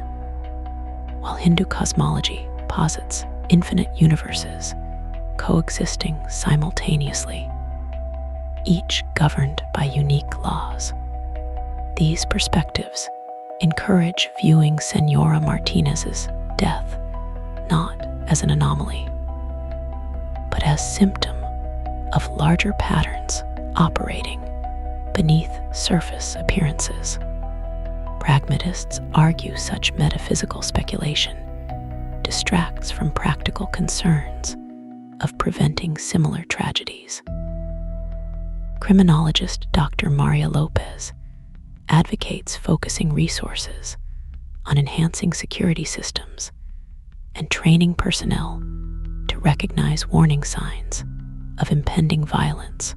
while Hindu cosmology posits infinite universes coexisting simultaneously, each governed by unique laws. These perspectives encourage viewing Senora Martinez's death not as an anomaly, but as symptom of larger patterns operating beneath surface appearances. Pragmatists argue such metaphysical speculation distracts from practical concerns of preventing similar tragedies. Criminologist Dr. Maria Lopez advocates focusing resources on enhancing security systems and training personnel to recognize warning signs of impending violence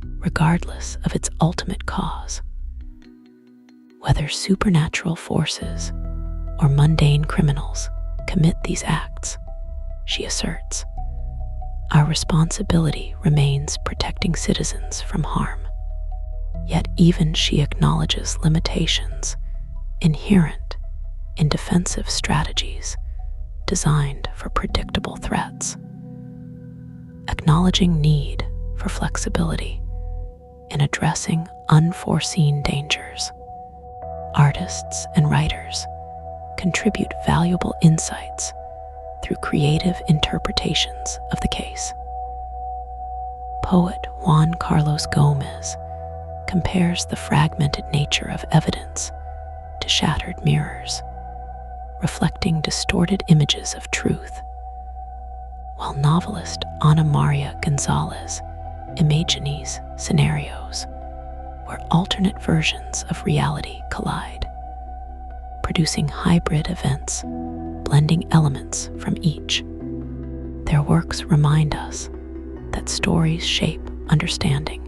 regardless of its ultimate cause. Whether supernatural forces or mundane criminals commit these acts, she asserts, our responsibility remains protecting citizens from harm. Yet even she acknowledges limitations inherent in defensive strategies designed for predictable threats. Acknowledging need for flexibility in addressing unforeseen dangers, artists and writers contribute valuable insights through creative interpretations of the case. Poet Juan Carlos Gomez compares the fragmented nature of evidence to shattered mirrors, reflecting distorted images of truth, while novelist Ana Maria Gonzalez imagines scenarios where alternate versions of reality collide, producing hybrid events, blending elements from each. Their works remind us that stories shape understanding,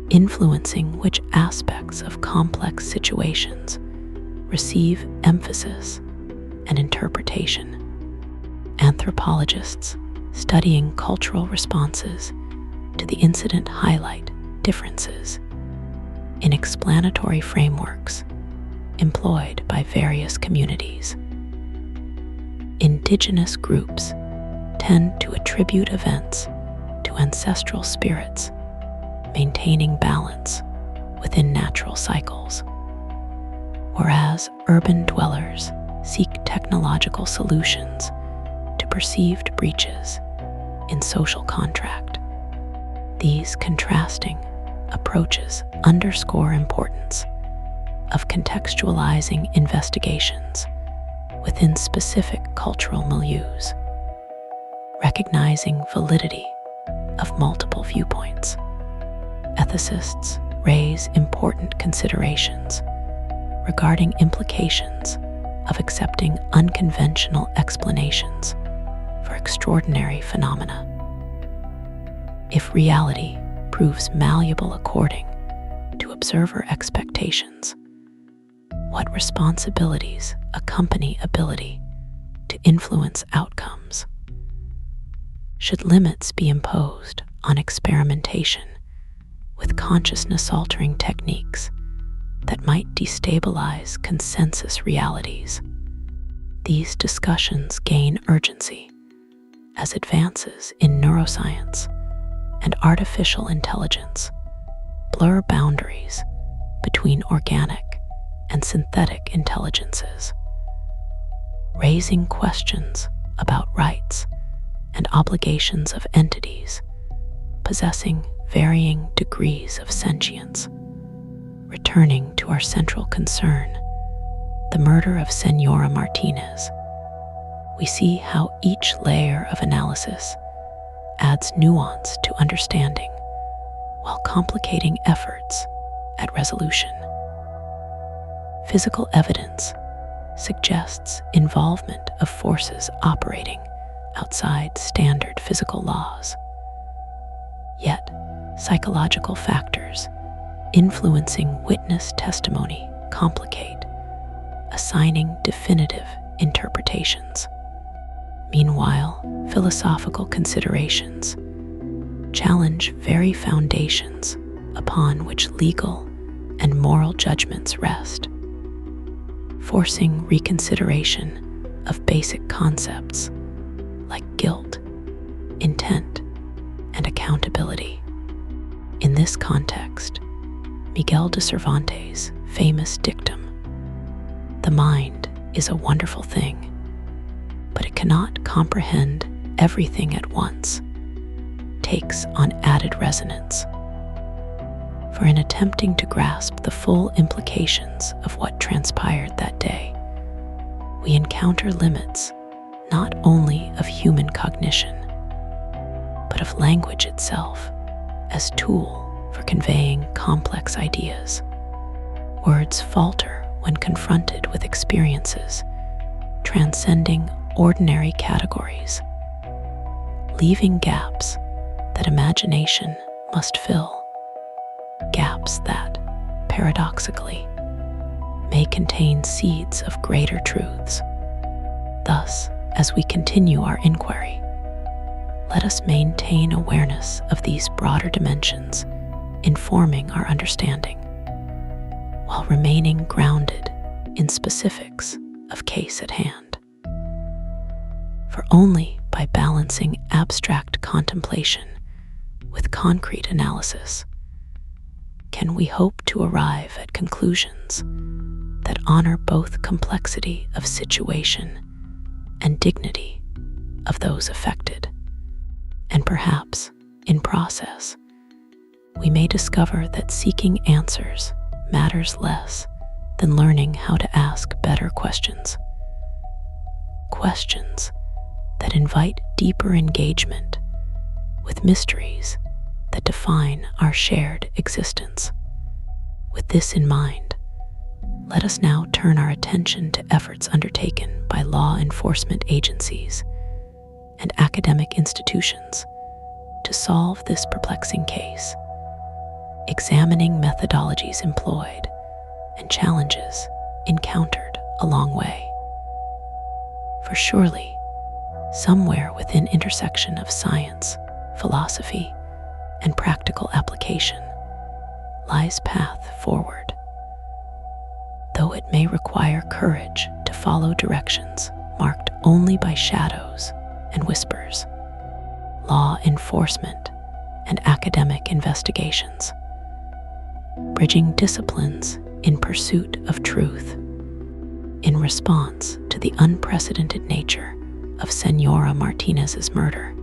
influencing which aspects of complex situations receive emphasis and interpretation. Anthropologists studying cultural responses to the incident highlight differences in explanatory frameworks employed by various communities. Indigenous groups tend to attribute events to ancestral spirits, maintaining balance within natural cycles, whereas urban dwellers seek technological solutions to perceived breaches in social contract. These contrasting approaches underscore importance of contextualizing investigations within specific cultural milieus, recognizing validity of multiple viewpoints. Ethicists raise important considerations regarding implications of accepting unconventional explanations for extraordinary phenomena. If reality proves malleable according to observer expectations, what responsibilities accompany ability to influence outcomes? Should limits be imposed on experimentation with consciousness-altering techniques that might destabilize consensus realities? These discussions gain urgency as advances in neuroscience and artificial intelligence blur boundaries between organic and synthetic intelligences, raising questions about rights and obligations of entities possessing varying degrees of sentience. Returning to our central concern, the murder of Senora Martinez, we see how each layer of analysis adds nuance to understanding while complicating efforts at resolution. Physical evidence suggests involvement of forces operating outside standard physical laws. Yet, psychological factors influencing witness testimony complicate, assigning definitive interpretations. Meanwhile, philosophical considerations challenge very foundations upon which legal and moral judgments rest, forcing reconsideration of basic concepts like guilt, intent, and accountability. In this context, Miguel de Cervantes' famous dictum, "The mind is a wonderful thing, but it cannot comprehend everything at once," takes on added resonance. For in attempting to grasp the full implications of what transpired that day, we encounter limits not only of human cognition, but of language itself as tool for conveying complex ideas. Words falter when confronted with experiences transcending ordinary categories, leaving gaps that imagination must fill, gaps that, paradoxically, may contain seeds of greater truths. Thus, as we continue our inquiry, let us maintain awareness of these broader dimensions, informing our understanding, while remaining grounded in specifics of case at hand. For only by balancing abstract contemplation with concrete analysis can we hope to arrive at conclusions that honor both complexity of situation and dignity of those affected. And perhaps, in process, we may discover that seeking answers matters less than learning how to ask better questions. Questions that invite deeper engagement with mysteries that define our shared existence. With this in mind, let us now turn our attention to efforts undertaken by law enforcement agencies and academic institutions to solve this perplexing case, examining methodologies employed and challenges encountered along the way. For surely, somewhere within intersection of science, philosophy, and practical application lies path forward. Though it may require courage to follow directions marked only by shadows and whispers, law enforcement and academic investigations, bridging disciplines in pursuit of truth, in response to the unprecedented nature of Senora Martinez's murder,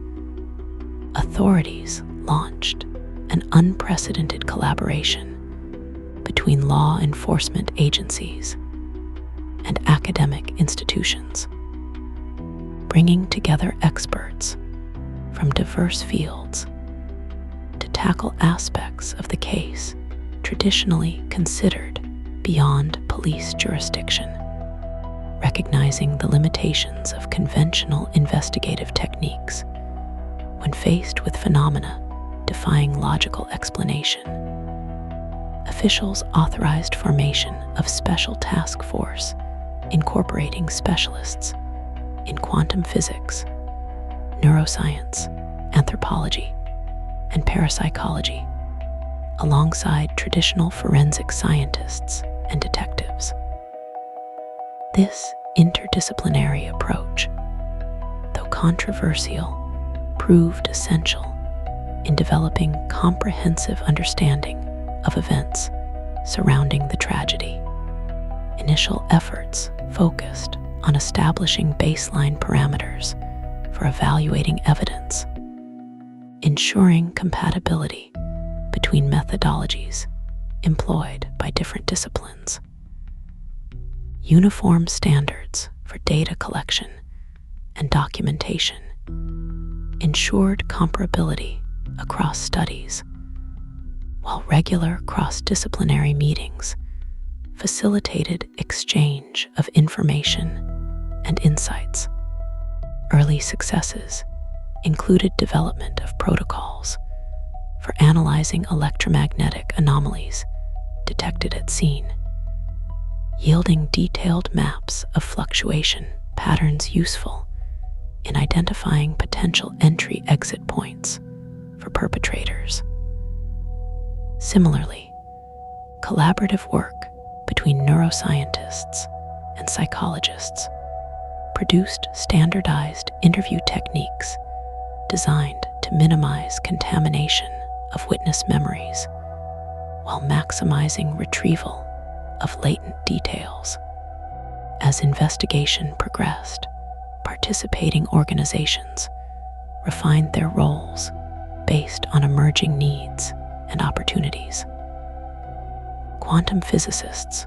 authorities launched an unprecedented collaboration between law enforcement agencies and academic institutions, bringing together experts from diverse fields to tackle aspects of the case traditionally considered beyond police jurisdiction, recognizing the limitations of conventional investigative techniques when faced with phenomena defying logical explanation. Officials authorized formation of special task force incorporating specialists in quantum physics, neuroscience, anthropology, and parapsychology, alongside traditional forensic scientists and detectives. This interdisciplinary approach, though controversial, proved essential in developing comprehensive understanding of events surrounding the tragedy. Initial efforts focused on establishing baseline parameters for evaluating evidence, ensuring compatibility between methodologies employed by different disciplines. Uniform standards for data collection and documentation ensured comparability across studies, while regular cross-disciplinary meetings facilitated exchange of information and insights. Early successes included development of protocols for analyzing electromagnetic anomalies detected at scene, yielding detailed maps of fluctuation patterns useful in identifying potential entry-exit points for perpetrators. Similarly, collaborative work between neuroscientists and psychologists produced standardized interview techniques designed to minimize contamination of witness memories while maximizing retrieval of latent details. As investigation progressed, participating organizations refined their roles based on emerging needs and opportunities. Quantum physicists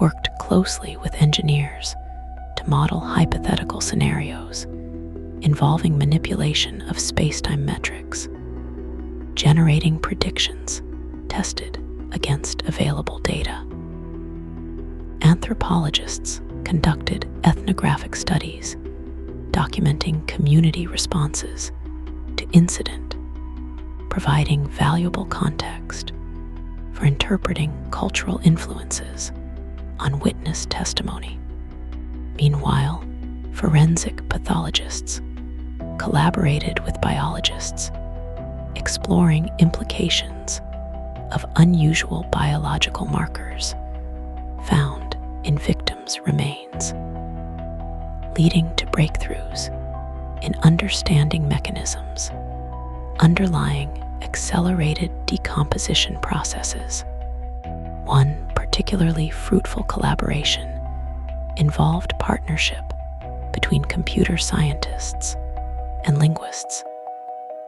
worked closely with engineers to model hypothetical scenarios involving manipulation of space-time metrics, generating predictions tested against available data. Anthropologists conducted ethnographic studies documenting community responses to incident providing valuable context for interpreting cultural influences on witness testimony. Meanwhile, forensic pathologists collaborated with biologists, exploring implications of unusual biological markers found in victims' remains, leading to breakthroughs in understanding mechanisms underlying accelerated decomposition processes. One particularly fruitful collaboration involved partnership between computer scientists and linguists,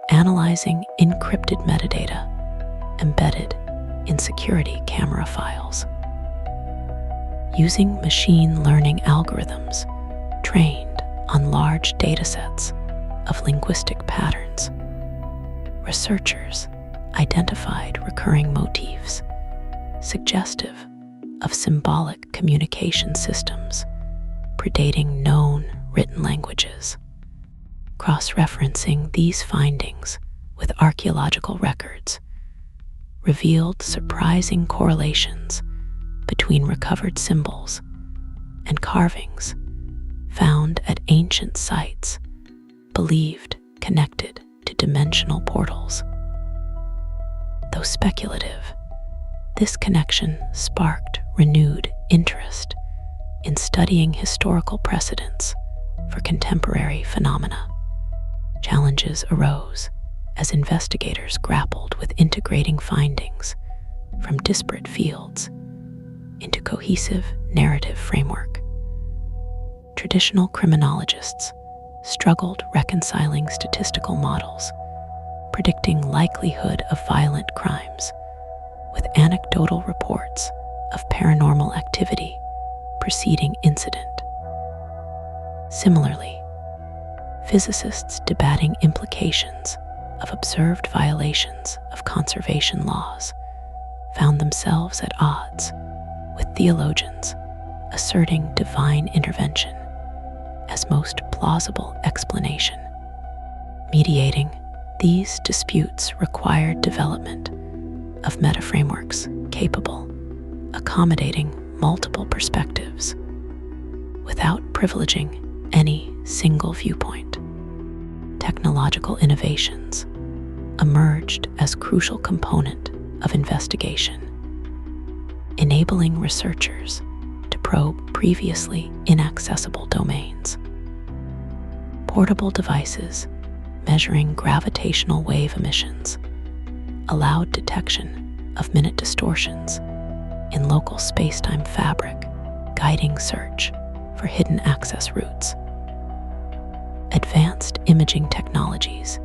analyzing encrypted metadata embedded in security camera files. Using machine learning algorithms trained on large datasets of linguistic patterns, researchers identified recurring motifs suggestive of symbolic communication systems predating known written languages. Cross-referencing these findings with archaeological records revealed surprising correlations between recovered symbols and carvings found at ancient sites believed connected to dimensional portals. Though speculative, this connection sparked renewed interest in studying historical precedents for contemporary phenomena. Challenges arose as investigators grappled with integrating findings from disparate fields into cohesive narrative framework. Traditional criminologists struggled reconciling statistical models predicting likelihood of violent crimes with anecdotal reports of paranormal activity preceding incident. Similarly, physicists debating implications of observed violations of conservation laws found themselves at odds with theologians asserting divine intervention as most plausible explanation. Mediating these disputes required development of meta-frameworks capable accommodating multiple perspectives without privileging any single viewpoint. Technological innovations emerged as crucial component of investigation, enabling researchers to probe previously inaccessible domains. Portable devices measuring gravitational wave emissions allowed detection of minute distortions in local space-time fabric, guiding search for hidden access routes. Advanced imaging technologies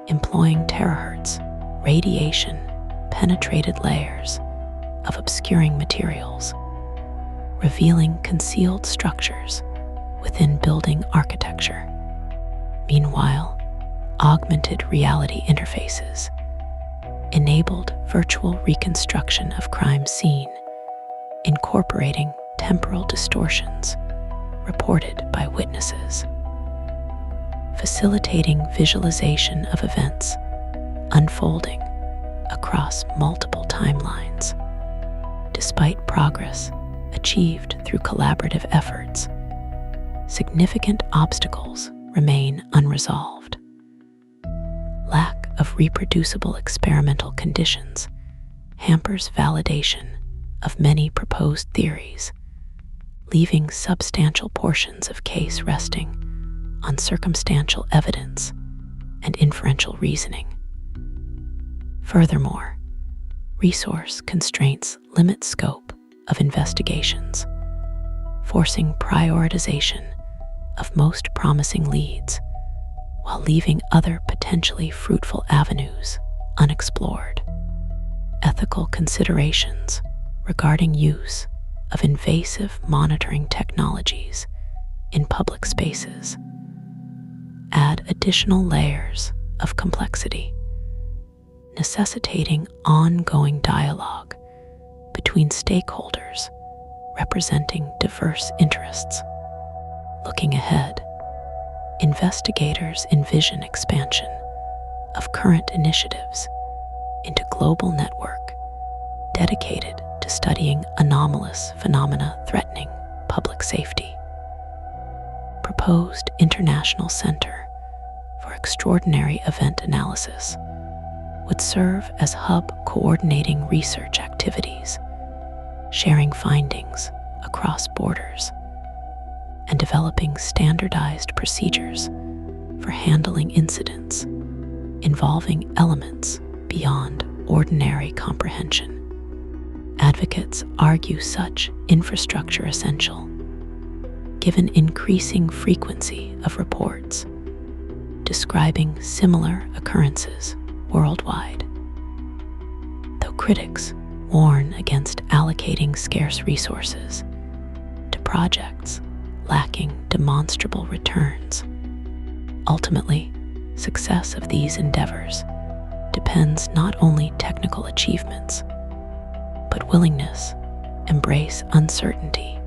employing terahertz radiation-penetrated layers of obscuring materials, revealing concealed structures within building architecture. Meanwhile, augmented reality interfaces enabled virtual reconstruction of crime scene, incorporating temporal distortions reported by witnesses, facilitating visualization of events unfolding across multiple timelines. Despite progress achieved through collaborative efforts, significant obstacles remain unresolved. Lack of reproducible experimental conditions hampers validation of many proposed theories, leaving substantial portions of case resting on circumstantial evidence and inferential reasoning. Furthermore, resource constraints limit scope of investigations, forcing prioritization of most promising leads while leaving other potentially fruitful avenues unexplored. Ethical considerations regarding use of invasive monitoring technologies in public spaces add additional layers of complexity, necessitating ongoing dialogue between stakeholders representing diverse interests. Looking ahead, investigators envision expansion of current initiatives into a global network dedicated to studying anomalous phenomena threatening public safety. Proposed International Center for Extraordinary Event Analysis would serve as hub coordinating research activities, sharing findings across borders, and developing standardized procedures for handling incidents involving elements beyond ordinary comprehension. Advocates argue such infrastructure essential, given increasing frequency of reports describing similar occurrences worldwide. Though critics warn against allocating scarce resources to projects lacking demonstrable returns, ultimately, success of these endeavors depends not only technical achievements, but willingness embrace uncertainty,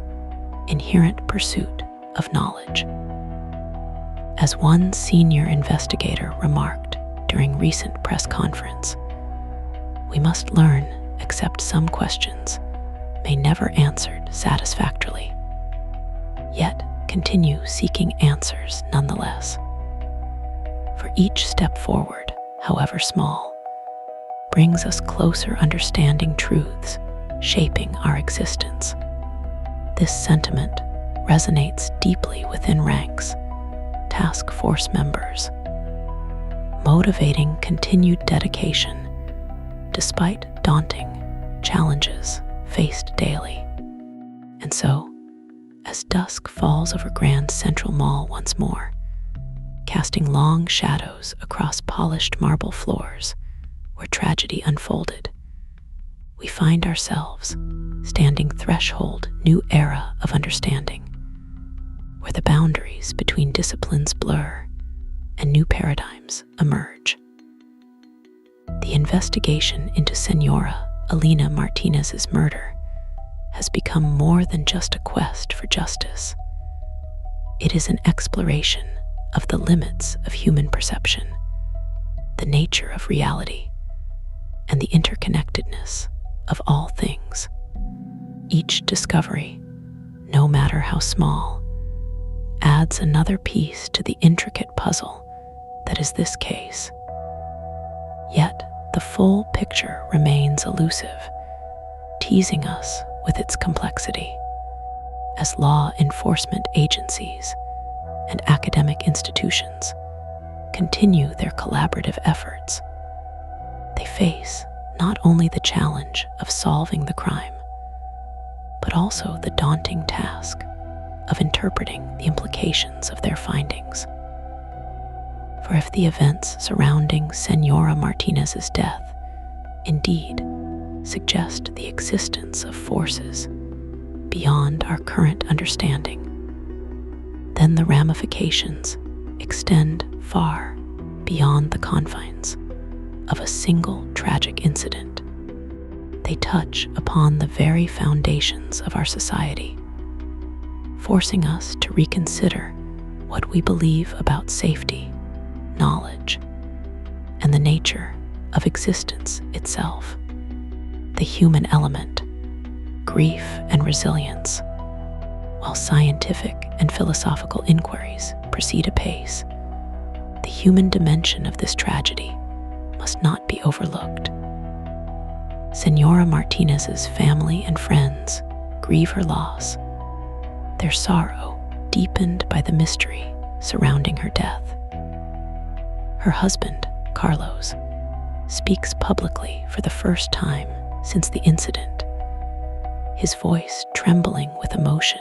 inherent pursuit of knowledge. As one senior investigator remarked during recent press conference, we must learn accept some questions may never answered satisfactorily, yet continue seeking answers nonetheless. For each step forward, however small, brings us closer understanding truths shaping our existence. This sentiment resonates deeply within ranks, task force members, motivating continued dedication despite daunting challenges faced daily. And so, as dusk falls over Grand Central Mall once more, casting long shadows across polished marble floors where tragedy unfolded, we find ourselves standing threshold new era of understanding, where the boundaries between disciplines blur and new paradigms emerge. The investigation into Senora Elena Martinez's murder has become more than just a quest for justice. It is an exploration of the limits of human perception, the nature of reality, and the interconnectedness of all things. Each discovery, no matter how small, adds another piece to the intricate puzzle that is this case. Yet, the full picture remains elusive, teasing us with its complexity. As law enforcement agencies and academic institutions continue their collaborative efforts, they face not only the challenge of solving the crime, but also the daunting task of interpreting the implications of their findings. For if the events surrounding Senora Martinez's death indeed suggest the existence of forces beyond our current understanding, then the ramifications extend far beyond the confines of a single tragic incident. They touch upon the very foundations of our society, forcing us to reconsider what we believe about safety, knowledge, and the nature of existence itself. The human element, grief and resilience, while scientific and philosophical inquiries proceed apace, the human dimension of this tragedy must not be overlooked. Senora Martinez's family and friends grieve her loss, their sorrow deepened by the mystery surrounding her death. Her husband, Carlos, speaks publicly for the first time since the incident, his voice trembling with emotion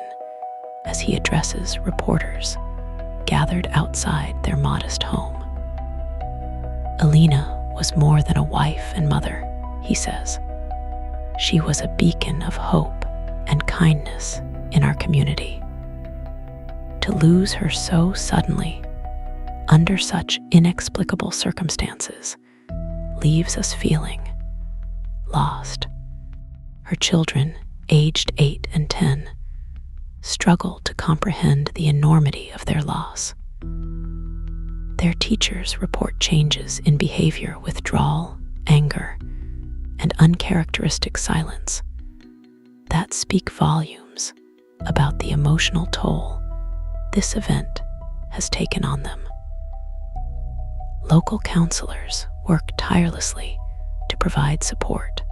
as he addresses reporters gathered outside their modest home. Elena was more than a wife and mother, he says. She was a beacon of hope and kindness in our community. To lose her so suddenly, under such inexplicable circumstances, leaves us feeling lost. Her children, aged 8 and 10, struggle to comprehend the enormity of their loss. Their teachers report changes in behavior, withdrawal, anger, and uncharacteristic silence that speak volumes about the emotional toll this event has taken on them. Local counselors work tirelessly to provide support,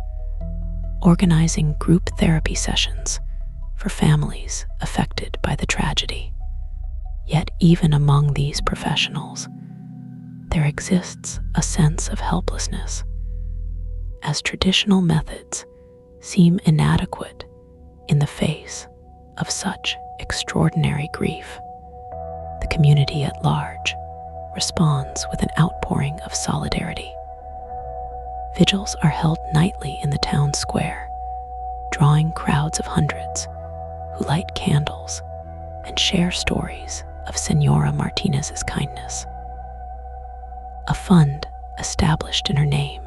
organizing group therapy sessions for families affected by the tragedy. Yet even among these professionals, there exists a sense of helplessness, as traditional methods seem inadequate in the face of such extraordinary grief. The community at large responds with an outpouring of solidarity. Vigils are held nightly in the town square, drawing crowds of hundreds who light candles and share stories of Senora Martinez's kindness. A fund established in her name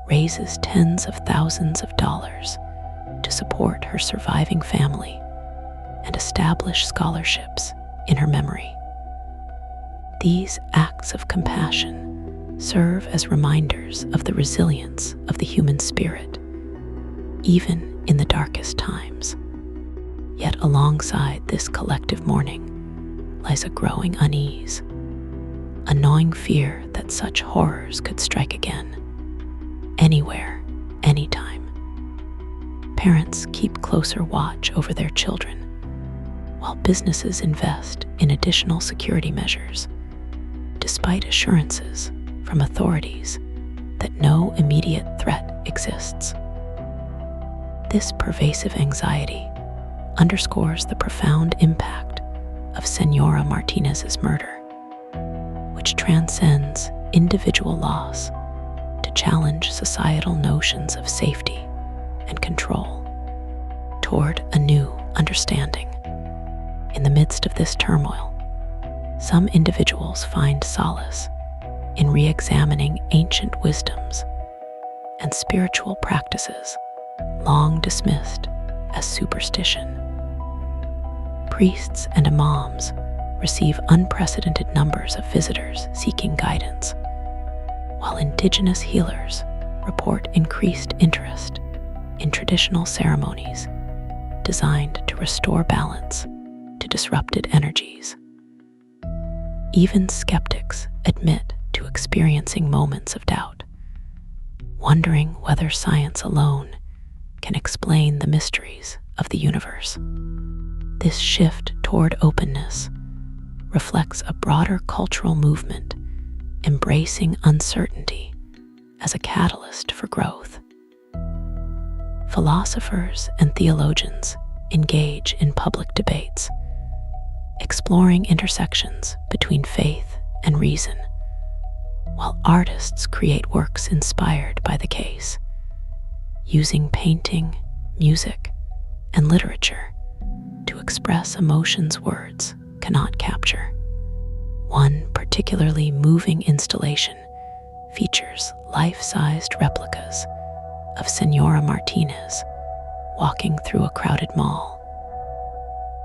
raises tens of thousands of dollars to support her surviving family and establish scholarships in her memory. These acts of compassion serve as reminders of the resilience of the human spirit, even in the darkest times. Yet alongside this collective mourning lies a growing unease, a gnawing fear that such horrors could strike again, anywhere, anytime. Parents keep closer watch over their children, while businesses invest in additional security measures, despite assurances from authorities that no immediate threat exists. This pervasive anxiety underscores the profound impact of Senora Martinez's murder, which transcends individual loss to challenge societal notions of safety and control toward a new understanding. In the midst of this turmoil, some individuals find solace in re-examining ancient wisdoms and spiritual practices long dismissed as superstition. Priests and imams receive unprecedented numbers of visitors seeking guidance, while indigenous healers report increased interest in traditional ceremonies designed to restore balance to disrupted energies. Even skeptics admit to experiencing moments of doubt, wondering whether science alone can explain the mysteries of the universe. This shift toward openness reflects a broader cultural movement embracing uncertainty as a catalyst for growth. Philosophers and theologians engage in public debates, exploring intersections between faith and reason, while artists create works inspired by the case, using painting, music, and literature to express emotions words cannot capture. One particularly moving installation features life-sized replicas of Senora Martinez walking through a crowded mall,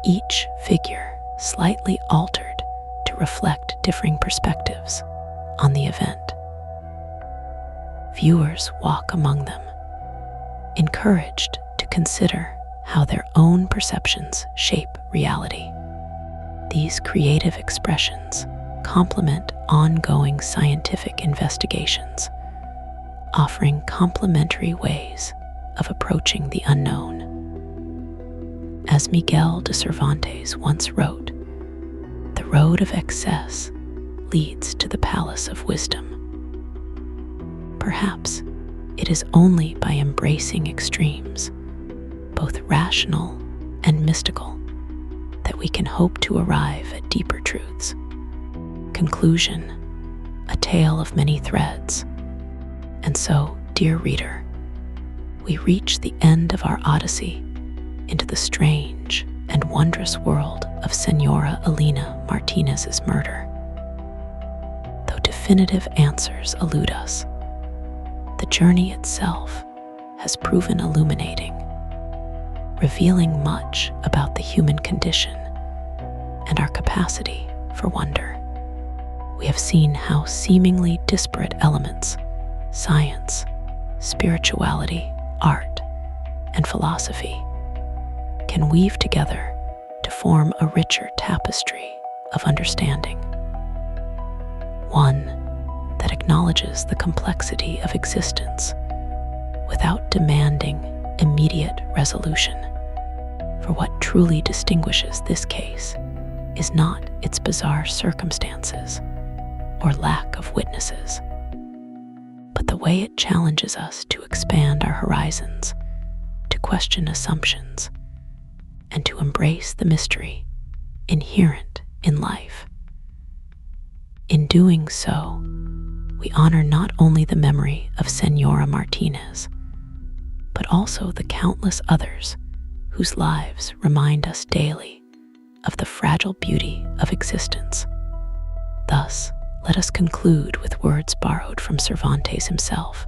each figure slightly altered to reflect differing perspectives on the event. Viewers walk among them, encouraged to consider how their own perceptions shape reality. These creative expressions complement ongoing scientific investigations, offering complementary ways of approaching the unknown. As Miguel de Cervantes once wrote, "The road of excess leads to the palace of wisdom." Perhaps it is only by embracing extremes, both rational and mystical, that we can hope to arrive at deeper truths. Conclusion: a tale of many threads. And so, dear reader, we reach the end of our odyssey into the strange and wondrous world of Senora Elena Martinez's murder. Though definitive answers elude us, the journey itself has proven illuminating, revealing much about the human condition and our capacity for wonder. we have seen how seemingly disparate elements, science, spirituality, art, and philosophy, can weave together to form a richer tapestry of understanding. One that acknowledges the complexity of existence without demanding immediate resolution. For what truly distinguishes this case is not its bizarre circumstances or lack of witnesses, but the way it challenges us to expand our horizons, to question assumptions, and to embrace the mystery inherent in life. In doing so, we honor not only the memory of Senora Martinez, but also the countless others whose lives remind us daily of the fragile beauty of existence. Thus, let us conclude with words borrowed from Cervantes himself.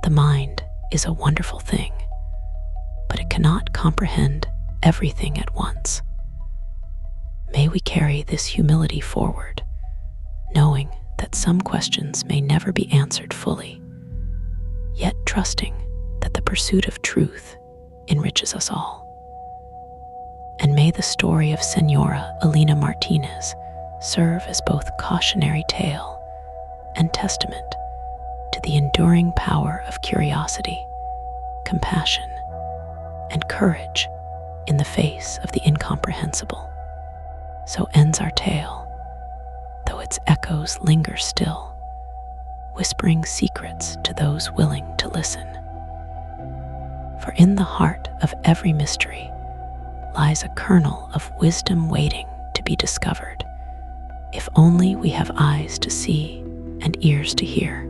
The mind is a wonderful thing, but it cannot comprehend everything at once. May we carry this humility forward, knowing that some questions may never be answered fully, yet trusting that the pursuit of truth enriches us all. And may the story of Senora Elena Martinez serve as both cautionary tale and testament to the enduring power of curiosity, compassion, and courage in the face of the incomprehensible. So ends our tale, though its echoes linger still, whispering secrets to those willing to listen. For in the heart of every mystery lies a kernel of wisdom waiting to be discovered, if only we have eyes to see and ears to hear.